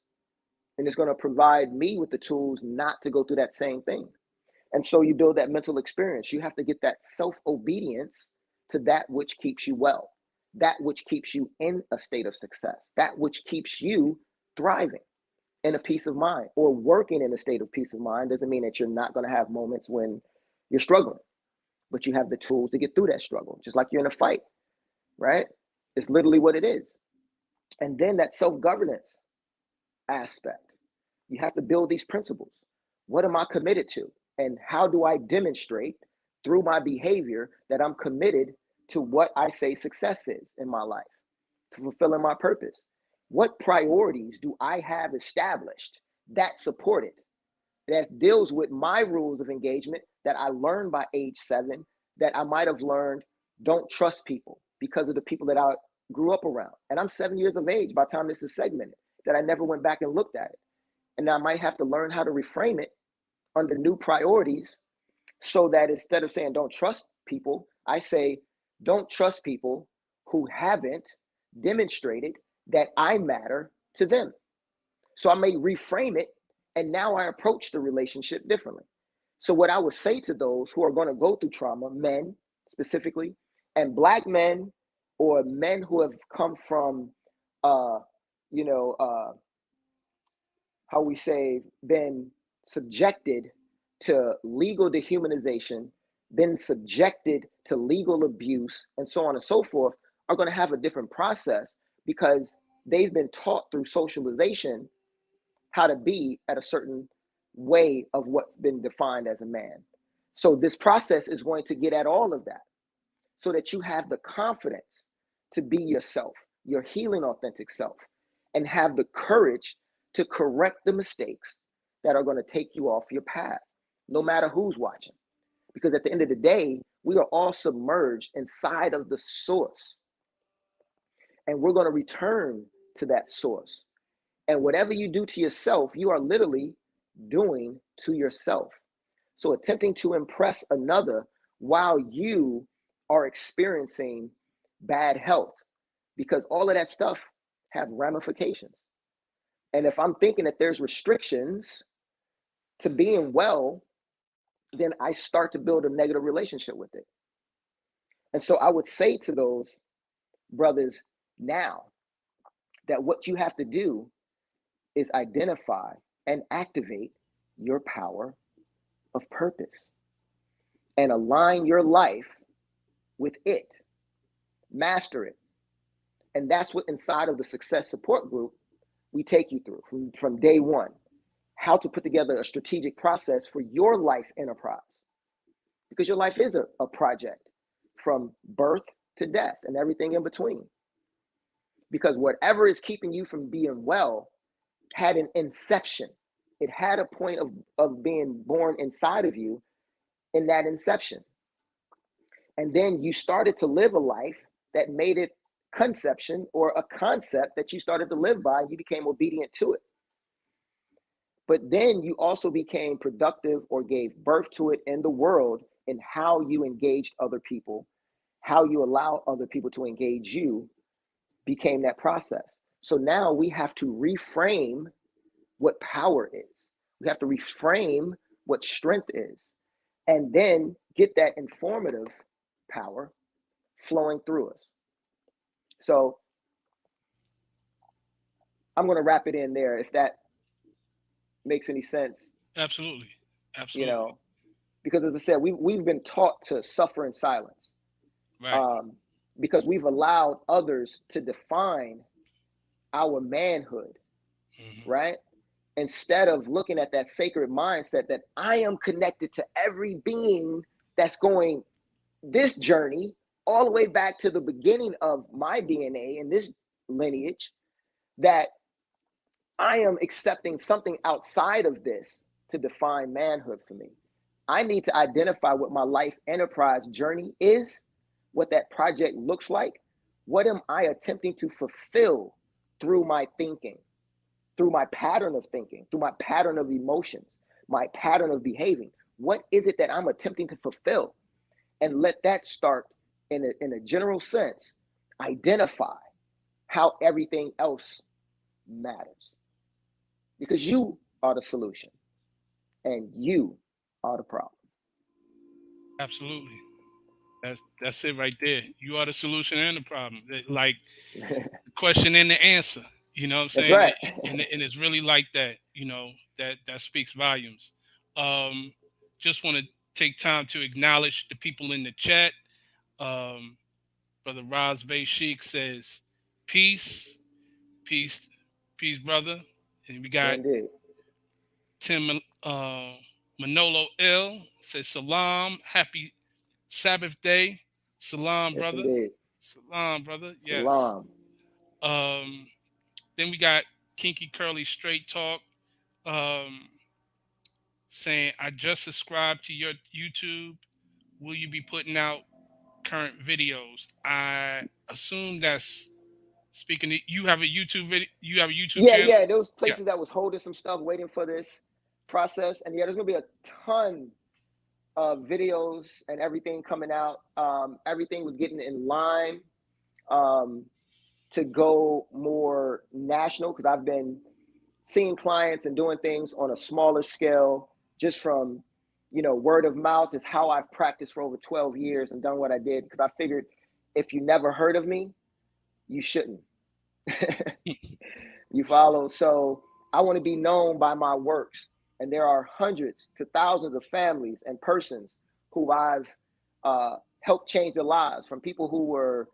And it's going to provide me with the tools not to go through that same thing. And so you build that mental experience. You have to get that self-obedience to that which keeps you well, that which keeps you in a state of success, that which keeps you thriving in a peace of mind, or working in a state of peace of mind. Doesn't mean that you're not going to have moments when you're struggling, but you have the tools to get through that struggle, just like you're in a fight, right? It's literally what it is. And then that self-governance aspect. You have to build these principles. What am I committed to? And how do I demonstrate through my behavior that I'm committed to what I say success is in my life, to fulfilling my purpose? What priorities do I have established that support it, that deals with my rules of engagement that I learned by age 7 that I might have learned don't trust people because of the people that I grew up around. And I'm 7 years of age by the time this is segmented, that I never went back and looked at it. And I might have to learn how to reframe it under new priorities so that instead of saying don't trust people, I say don't trust people who haven't demonstrated that I matter to them. So I may reframe it, and now I approach the relationship differently. So what I would say to those who are going to go through trauma, men specifically, and black men or men who have come from, uh, you know, how we say, been subjected to legal dehumanization, been subjected to legal abuse, and so on and so forth, are going to have a different process because they've been taught through socialization how to be at a certain way of what's been defined as a man. So this process is going to get at all of that so that you have the confidence to be yourself, your healing authentic self, and have the courage to correct the mistakes that are going to take you off your path, no matter who's watching. Because at the end of the day, we are all submerged inside of the source. And we're going to return to that source. And whatever you do to yourself, you are literally doing to yourself. So attempting to impress another while you are experiencing bad health, because all of that stuff have ramifications. And if I'm thinking that there's restrictions to being well, then I start to build a negative relationship with it. And so I would say to those brothers now that what you have to do is identify and activate your power of purpose and align your life with it, master it. And that's what inside of the success support group we take you through from day one, how to put together a strategic process for your life enterprise. Because your life is a project from birth to death and everything in between. Because whatever is keeping you from being well had an inception. It had a point of being born inside of you in that inception. And then you started to live a life that made it conception or a concept that you started to live by, and you became obedient to it. But then you also became productive or gave birth to it in the world in how you engaged other people, how you allow other people to engage you became that process. So now we have to reframe what power is. We have to reframe what strength is, and then get that informative power flowing through us. So I'm going to wrap it in there if that makes any sense. Absolutely. You Absolutely. know, because as I said, we've been taught to suffer in silence, Right. um, because we've allowed others to define our manhood, Hmm. right? Instead of looking at that sacred mindset that I am connected to every being that's going this journey all the way back to the beginning of my DNA in this lineage, that I am accepting something outside of this to define manhood for me. I need to identify what my life enterprise journey is, what that project looks like. What am I attempting to fulfill through my thinking, through my pattern of thinking, through my pattern of emotions, my pattern of behaving? What is it that I'm attempting to fulfill? And let that start in a general sense, identify how everything else matters. Because you are the solution and you are the problem. Absolutely. That's it right there. You are the solution and the problem. Like the question and the answer. You know what I'm That's saying? right. And it's really like that. You know that speaks volumes. Um, just want to take time to acknowledge the people in the chat. Um, Brother Roz Bay Sheik says, "Peace, peace, peace, brother." And we got Indeed. Tim Manolo L says, "Salam, happy Sabbath day. Salam, Yes, brother. indeed. Salam, brother. Yes." Salam. Um, then we got Kinky Curly Straight Talk. Um, saying, I just subscribed to your YouTube. Will you be putting out current videos? I assume that's speaking to, you have a YouTube video, you have a YouTube Yeah, channel? yeah. There was Yeah. places that was holding some stuff, waiting for this process, and yeah, there's gonna be a ton of videos and everything coming out. Everything was getting in line um, to go more national because I've been seeing clients and doing things on a smaller scale, just from word of mouth is how I've practiced for over 12 years and done what I did because I figured if you never heard of me, you shouldn't. You follow? So I want to be known by my works. And there are hundreds to thousands of families and persons who I've helped change their lives, from people who were,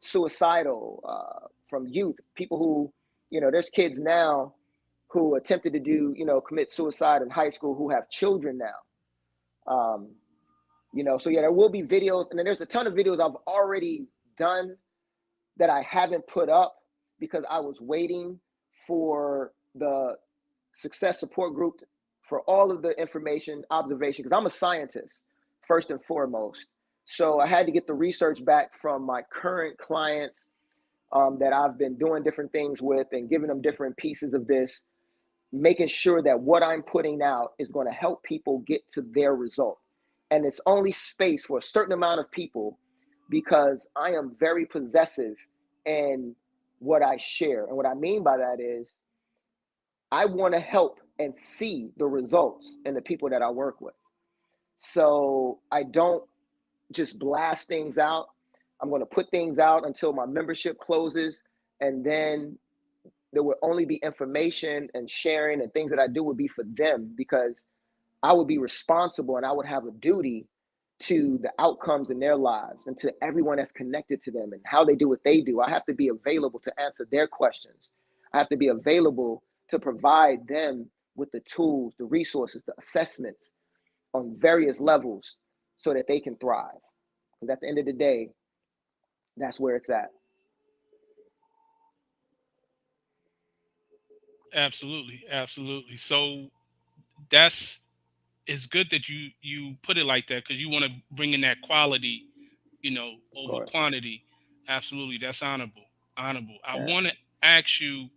suicidal, from youth, people who, there's kids now who attempted to commit suicide in high school who have children now. So yeah, there will be videos. And then there's a ton of videos I've already done that I haven't put up because I was waiting for the success support group for all of the information, observation, because I'm a scientist first and foremost. So I had to get the research back from my current clients that I've been doing different things with and giving them different pieces of this, making sure that what I'm putting out is going to help people get to their result. And it's only space for a certain amount of people because I am very possessive in what I share. And what I mean by that is I want to help and see the results in the people that I work with. So I don't just blast things out. I'm going to put things out until my membership closes. And then there will only be information and sharing, and things that I do would be for them because I would be responsible and I would have a duty to the outcomes in their lives and to everyone that's connected to them and how they do what they do. I have to be available to answer their questions. I have to be available to provide them with the tools, the resources, the assessments on various levels so that they can thrive. Because at the end of the day, that's where it's at. Absolutely, absolutely. So that's, it's good that you put it like that because you want to bring in that quality, Of over course. quantity. Absolutely, that's honorable. Honorable. I Yeah. want to ask you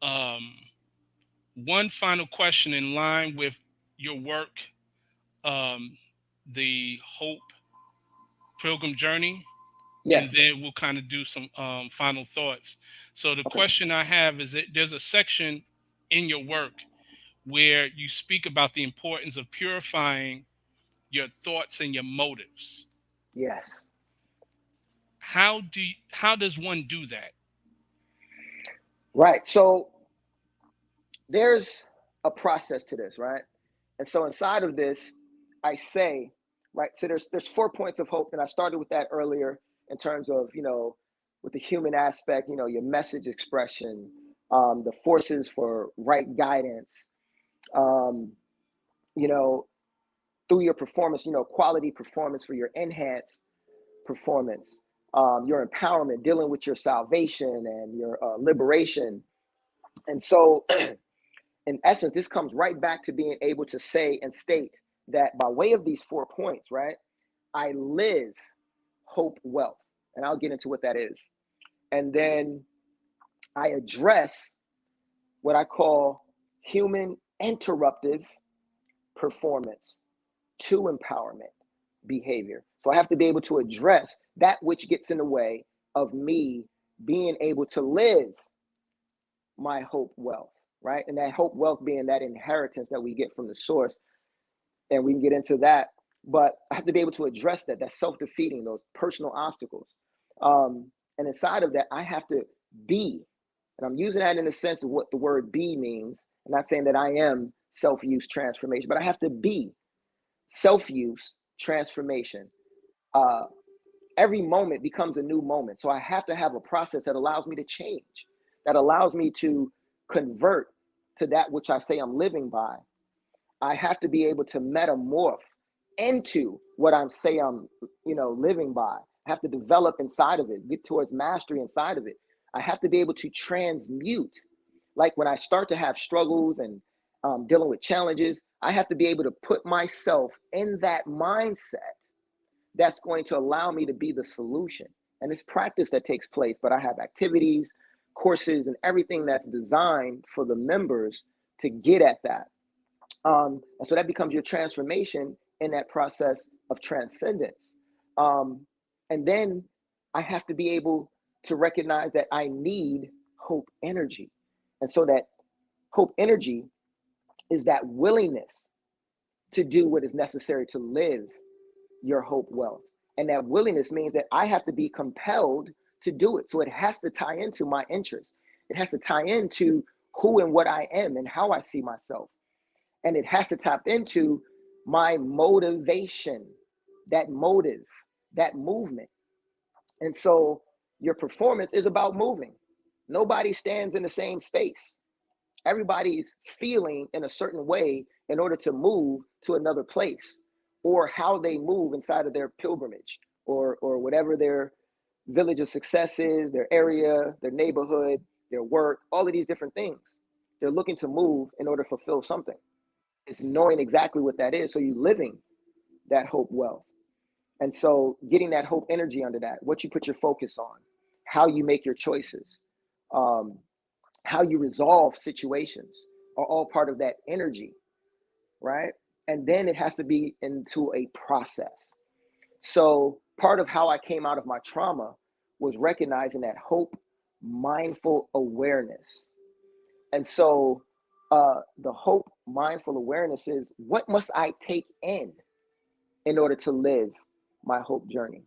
um, one final question in line with your work, um, the Hope Pilgrim Journey, and Yes. then we'll kind of do some final thoughts. So the Okay. question I have is that there's a section in your work where you speak about the importance of purifying your thoughts and your motives. Yes. How does one do that? Right. So there's a process to this, right? And so inside of this, I say, right, so there's 4 points of hope, and I started with that earlier in terms of, with the human aspect, your message expression, the forces for right guidance, um, you know, through your performance, quality performance for your enhanced performance, your empowerment, dealing with your salvation and your liberation. And so in essence, this comes right back to being able to say and state that by way of these 4 points, right, I live hope wealth. And I'll get into what that is. And then I address what I call human interruptive performance to empowerment behavior. So I have to be able to address that which gets in the way of me being able to live my hope wealth, right? And that hope wealth being that inheritance that we get from the source, and we can get into that. But I have to be able to address that. That's self-defeating, those personal obstacles. And inside of that, I have to be, and I'm using that in the sense of what the word be means. I'm not saying that I am self-use transformation, but I have to be self-use transformation. Uh, every moment becomes a new moment. So I have to have a process that allows me to change, that allows me to convert to that which I say I'm living by. I have to be able to metamorph into what I'm say I'm, living by. I have to develop inside of it, get towards mastery inside of it. I have to be able to transmute. Like when I start to have struggles and dealing with challenges. I have to be able to put myself in that mindset that's going to allow me to be the solution. And it's practice that takes place, but I have activities, courses, and everything that's designed for the members to get at that. And so that becomes your transformation in that process of transcendence. Um, and then I have to be able to recognize that I need hope energy. And so that hope energy is that willingness to do what is necessary to live your hope wealth. And that willingness means that I have to be compelled to do it. So it has to tie into my interests. It has to tie into who and what I am and how I see myself. And it has to tap into my motivation, that motive, that movement. And so your performance is about moving. Nobody stands in the same space. Everybody's feeling in a certain way in order to move to another place, or how they move inside of their pilgrimage, or whatever their village of success is, their area, their neighborhood, their work, all of these different things. They're looking to move in order to fulfill something. It's knowing exactly what that is. So you're living that hope wealth. And so getting that hope energy under that, what you put your focus on, how you make your choices, um, how you resolve situations are all part of that energy, right? And then it has to be into a process. So part of how I came out of my trauma was recognizing that hope, mindful awareness. And so the hope, mindful awareness is, what must I take in order to live my hope journey?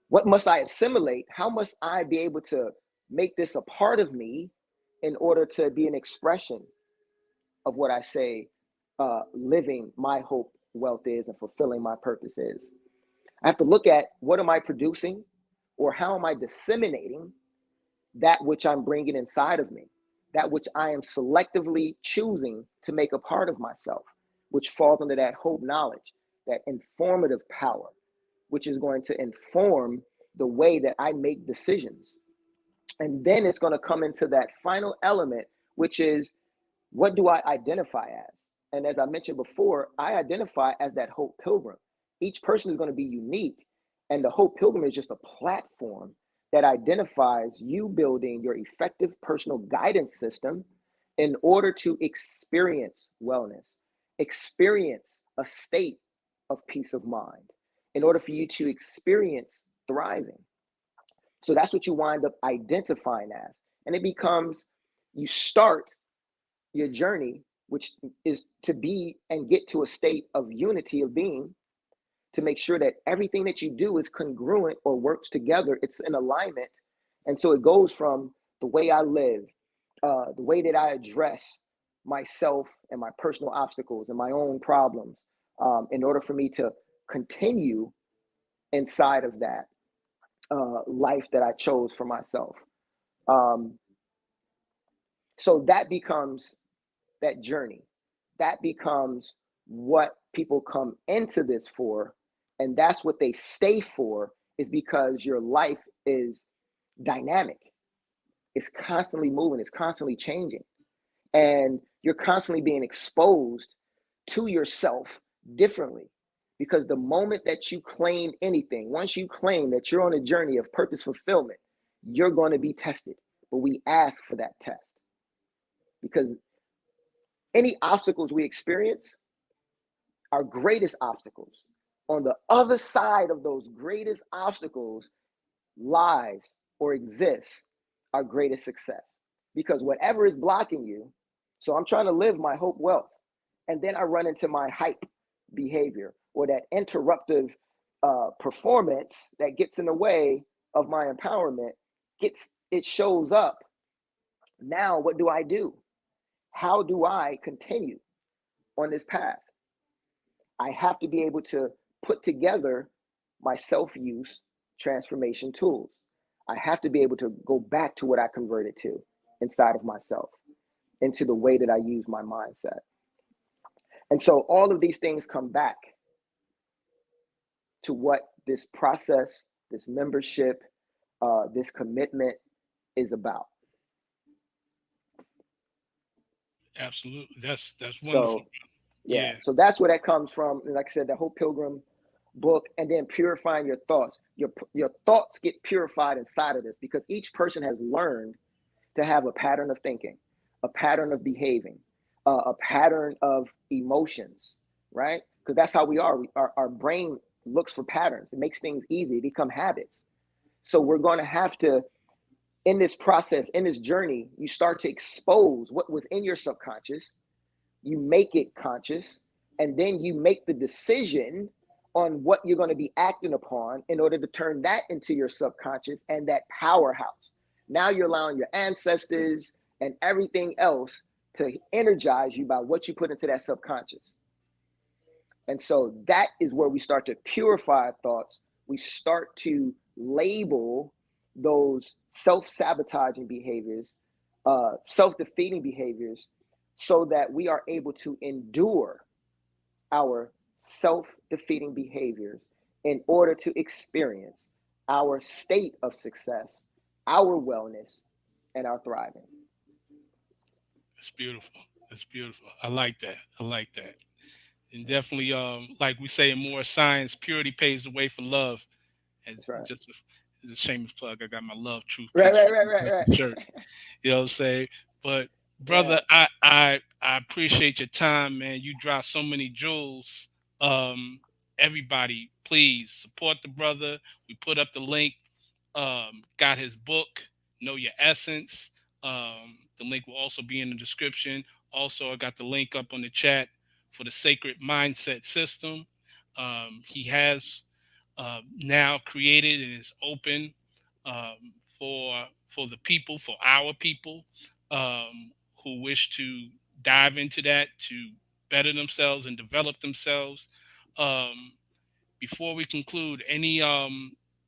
What must I assimilate? How must I be able to make this a part of me in order to be an expression of what I say living my hope wealth is and fulfilling my purpose is? I have to look at, what am I producing, or how am I disseminating that which I'm bringing inside of me, that which I am selectively choosing to make a part of myself, which falls under that hope knowledge, that informative power, which is going to inform the way that I make decisions. And then it's going to come into that final element, which is, what do I identify as? And as I mentioned before, I identify as that hope pilgrim. Each person is going to be unique. And the hope pilgrim is just a platform that identifies you building your effective personal guidance system in order to experience wellness, experience a state of peace of mind, in order for you to experience thriving. So that's what you wind up identifying as. And it becomes, you start your journey, which is to be and get to a state of unity of being, to make sure that everything that you do is congruent or works together. It's in alignment. And so it goes from the way I live, the way that I address myself and my personal obstacles and my own problems, in order for me to continue inside of that life that I chose for myself. Um, so that becomes that journey. That becomes what people come into this for. And that's what they stay for, is because your life is dynamic. It's constantly moving, it's constantly changing. And you're constantly being exposed to yourself differently. Because the moment that you claim anything, once you claim that you're on a journey of purpose fulfillment, you're going to be tested. But we ask for that test, because any obstacles we experience, our greatest obstacles, on the other side of those greatest obstacles lies or exists our greatest success. Because whatever is blocking you, so I'm trying to live my hope wealth, and then I run into my hype behavior, or that interruptive performance that gets in the way of my empowerment, it shows up. Now what do I do? How do I continue on this path? I have to be able to put together my self-use transformation tools. I have to be able to go back to what I converted to inside of myself, into the way that I use my mindset. And so all of these things come back to what this process, this membership, this commitment is about. Absolutely. That's wonderful. So yeah, Yeah. so that's where that comes from. And like I said, the whole Pilgrim book, and then purifying your thoughts. Your thoughts get purified inside of this because each person has learned to have a pattern of thinking, a pattern of behaving, a pattern of emotions, right? Because that's how we are. Our brain looks for patterns. It makes things easy. It become habits. So we're going to have to, in this process, in this journey, you start to expose what was in your subconscious, you make it conscious, and then you make the decision on what you're going to be acting upon in order to turn that into your subconscious and that powerhouse. Now you're allowing your ancestors and everything else to energize you by what you put into that subconscious. And so that is where we start to purify our thoughts. We start to label those self sabotaging behaviors, self defeating behaviors, so that we are able to endure our self defeating behaviors in order to experience our state of success, our wellness, and our thriving. That's beautiful. That's beautiful. I like that. I like that. And definitely, like we say in more science, purity paves the way for love. And That's right. just a shameless plug. I got my love, truth, Right, peace, right, right, freedom, right, justice right. shirt. You know what I'm saying? But Yeah. brother, I appreciate your time, man. You dropped so many jewels. Um, Everybody, please support the brother. We put up the link. Got his book, Know Your Essence. The link will also be in the description. Also, I got the link up on the chat for the Sacred Mindset System. He has now created and is open for the people, for our people who wish to dive into that to better themselves and develop themselves. Um, Before we conclude, any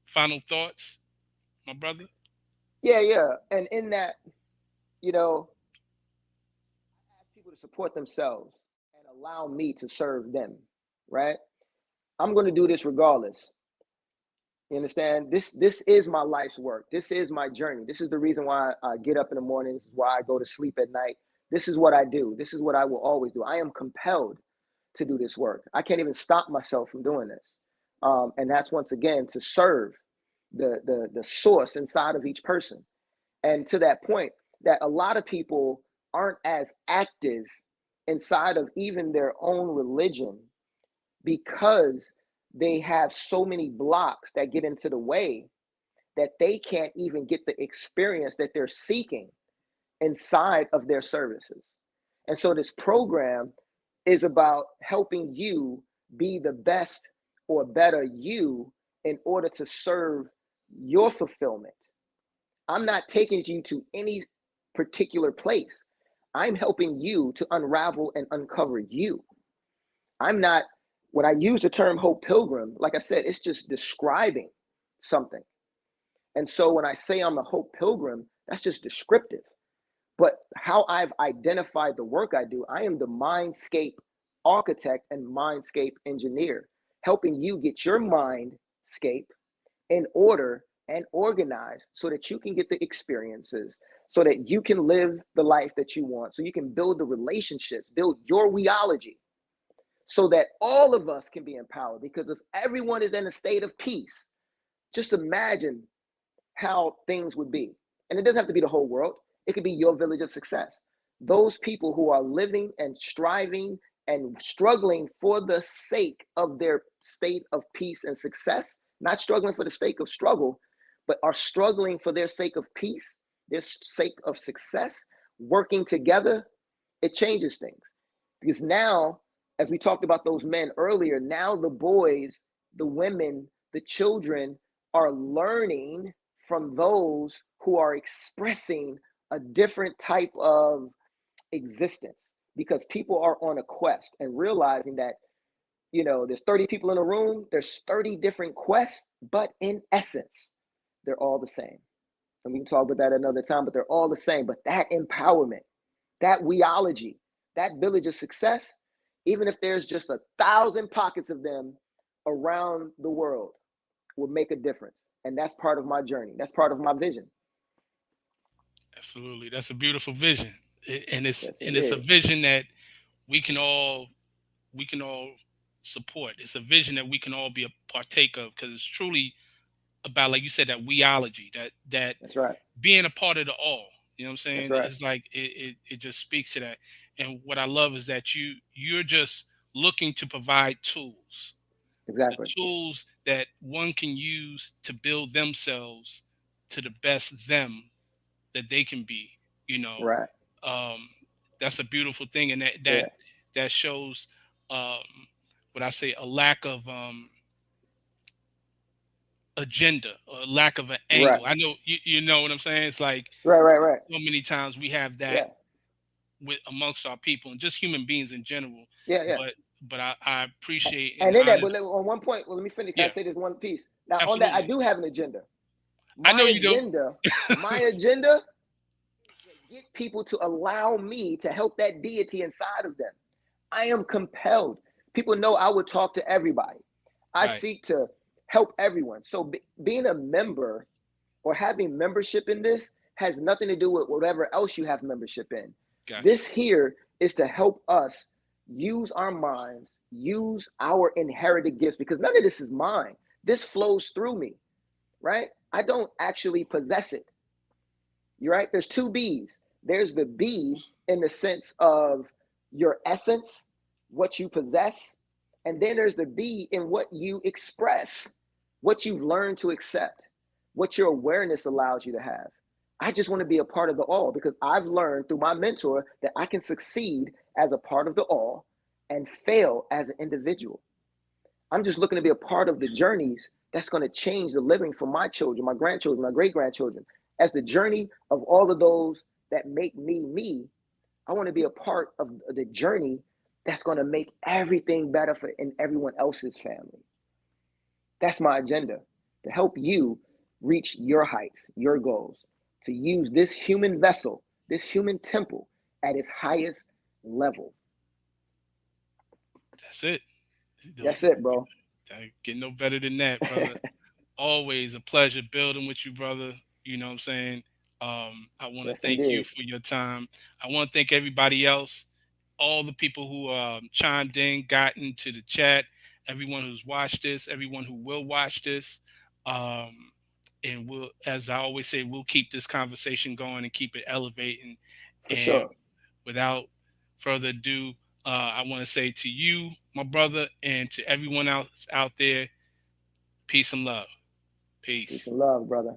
final thoughts, my brother? Yeah, yeah. And in that, you know, I ask people to support themselves and allow me to serve them, right? I'm going to do this regardless. You understand? This is my life's work. This is my journey. This is the reason why I get up in the morning. This is why I go to sleep at night. This is what I do. This is what I will always do. I am compelled to do this work. I can't even stop myself from doing this. And that's once again to serve the source inside of each person. And to that point, that a lot of people aren't as active inside of even their own religion because they have so many blocks that get into the way that they can't even get the experience that they're seeking inside of their services. And so this program is about helping you be the best or better you in order to serve your fulfillment. I'm not taking you to any particular place. I'm helping you to unravel and uncover you. I'm not, when I use the term Hope Pilgrim, like I said, it's just describing something. And so when I say I'm a Hope Pilgrim, that's just descriptive. But how I've identified the work I do, I am the mindscape architect and mindscape engineer, helping you get your mindscape in order and organized so that you can get the experiences, so that you can live the life that you want, so you can build the relationships, build your weology, so that all of us can be empowered. Because if everyone is in a state of peace, just imagine how things would be. And it doesn't have to be the whole world, it could be your village of success. Those people who are living and striving and struggling for the sake of their state of peace and success, not struggling for the sake of struggle, but are struggling for their sake of peace, their sake of success, working together, it changes things. Because now, as we talked about those men earlier, now the boys, the women, the children are learning from those who are expressing a different type of existence, because people are on a quest and realizing that, there's 30 people in a room, there's 30 different quests, but in essence, they're all the same. And we can talk about that another time, but they're all the same. But that empowerment, that weology, that village of success, even if there's just 1,000 pockets of them around the world, will make a difference. And that's part of my journey. That's part of my vision. Absolutely. That's a beautiful vision. Yes, And it it's a is. vision that we can all we can all support. It's a vision that we can all be a partake of because it's truly about, like you said, that weology, that That's right. being a part of the all. You know what I'm That's saying? right. It's like it just speaks to that. And what I love is that you're just looking to provide tools, the Exactly. tools that one can use to build themselves to the best them that they can be. You know, Right. um, that's a beautiful thing, and Yeah. that shows um, what I say, a lack of agenda, or a lack of an Right. angle. I know you know what I'm saying. It's like Right. Right. Right. so many times we have that Yeah. with amongst our people and just human beings in general. Yeah. Yeah. But I appreciate and And in that, honor. but on one point, well, let me finish. Can I Yeah, say this one piece? Now, on that, I absolutely. do have an agenda. I My know you do. agenda, my agenda is to get people to allow me to help that deity inside of them. I am compelled. People know I would talk to everybody. I Right. seek to help everyone. So being a member or having membership in this has nothing to do with whatever else you have membership in. Got you. This here is to help us use our minds, use our inherited gifts, because none of this is mine. This flows through me, right? I don't actually possess it. You're right. There's two B's. There's the B in the sense of your essence, what you possess, and then there's the B in what you express, what you've learned to accept, what your awareness allows you to have. I just want to be a part of the all because I've learned through my mentor that I can succeed as a part of the all and fail as an individual. I'm just looking to be a part of the journeys that's going to change the living for my children, my grandchildren, my great grandchildren. As the journey of all of those that make me me, I want to be a part of the journey that's going to make everything better for in everyone else's family. That's my agenda to help you reach your heights, your goals, to use this human vessel, this human temple at its highest level. That's it. That's it, bro. Get no better than that, brother. Always a pleasure building with you, brother. You know what I'm saying? I want to Yes, thank you indeed. for your time. I want to thank everybody else, all the people who chimed in, got into the chat, everyone who's watched this, everyone who will watch this. Um, and we'll, as I always say, we'll keep this conversation going and keep it elevating. For And sure. without further ado, I want to say to you, my brother, and to everyone else out there, peace and love. Peace Peace. and love, brother.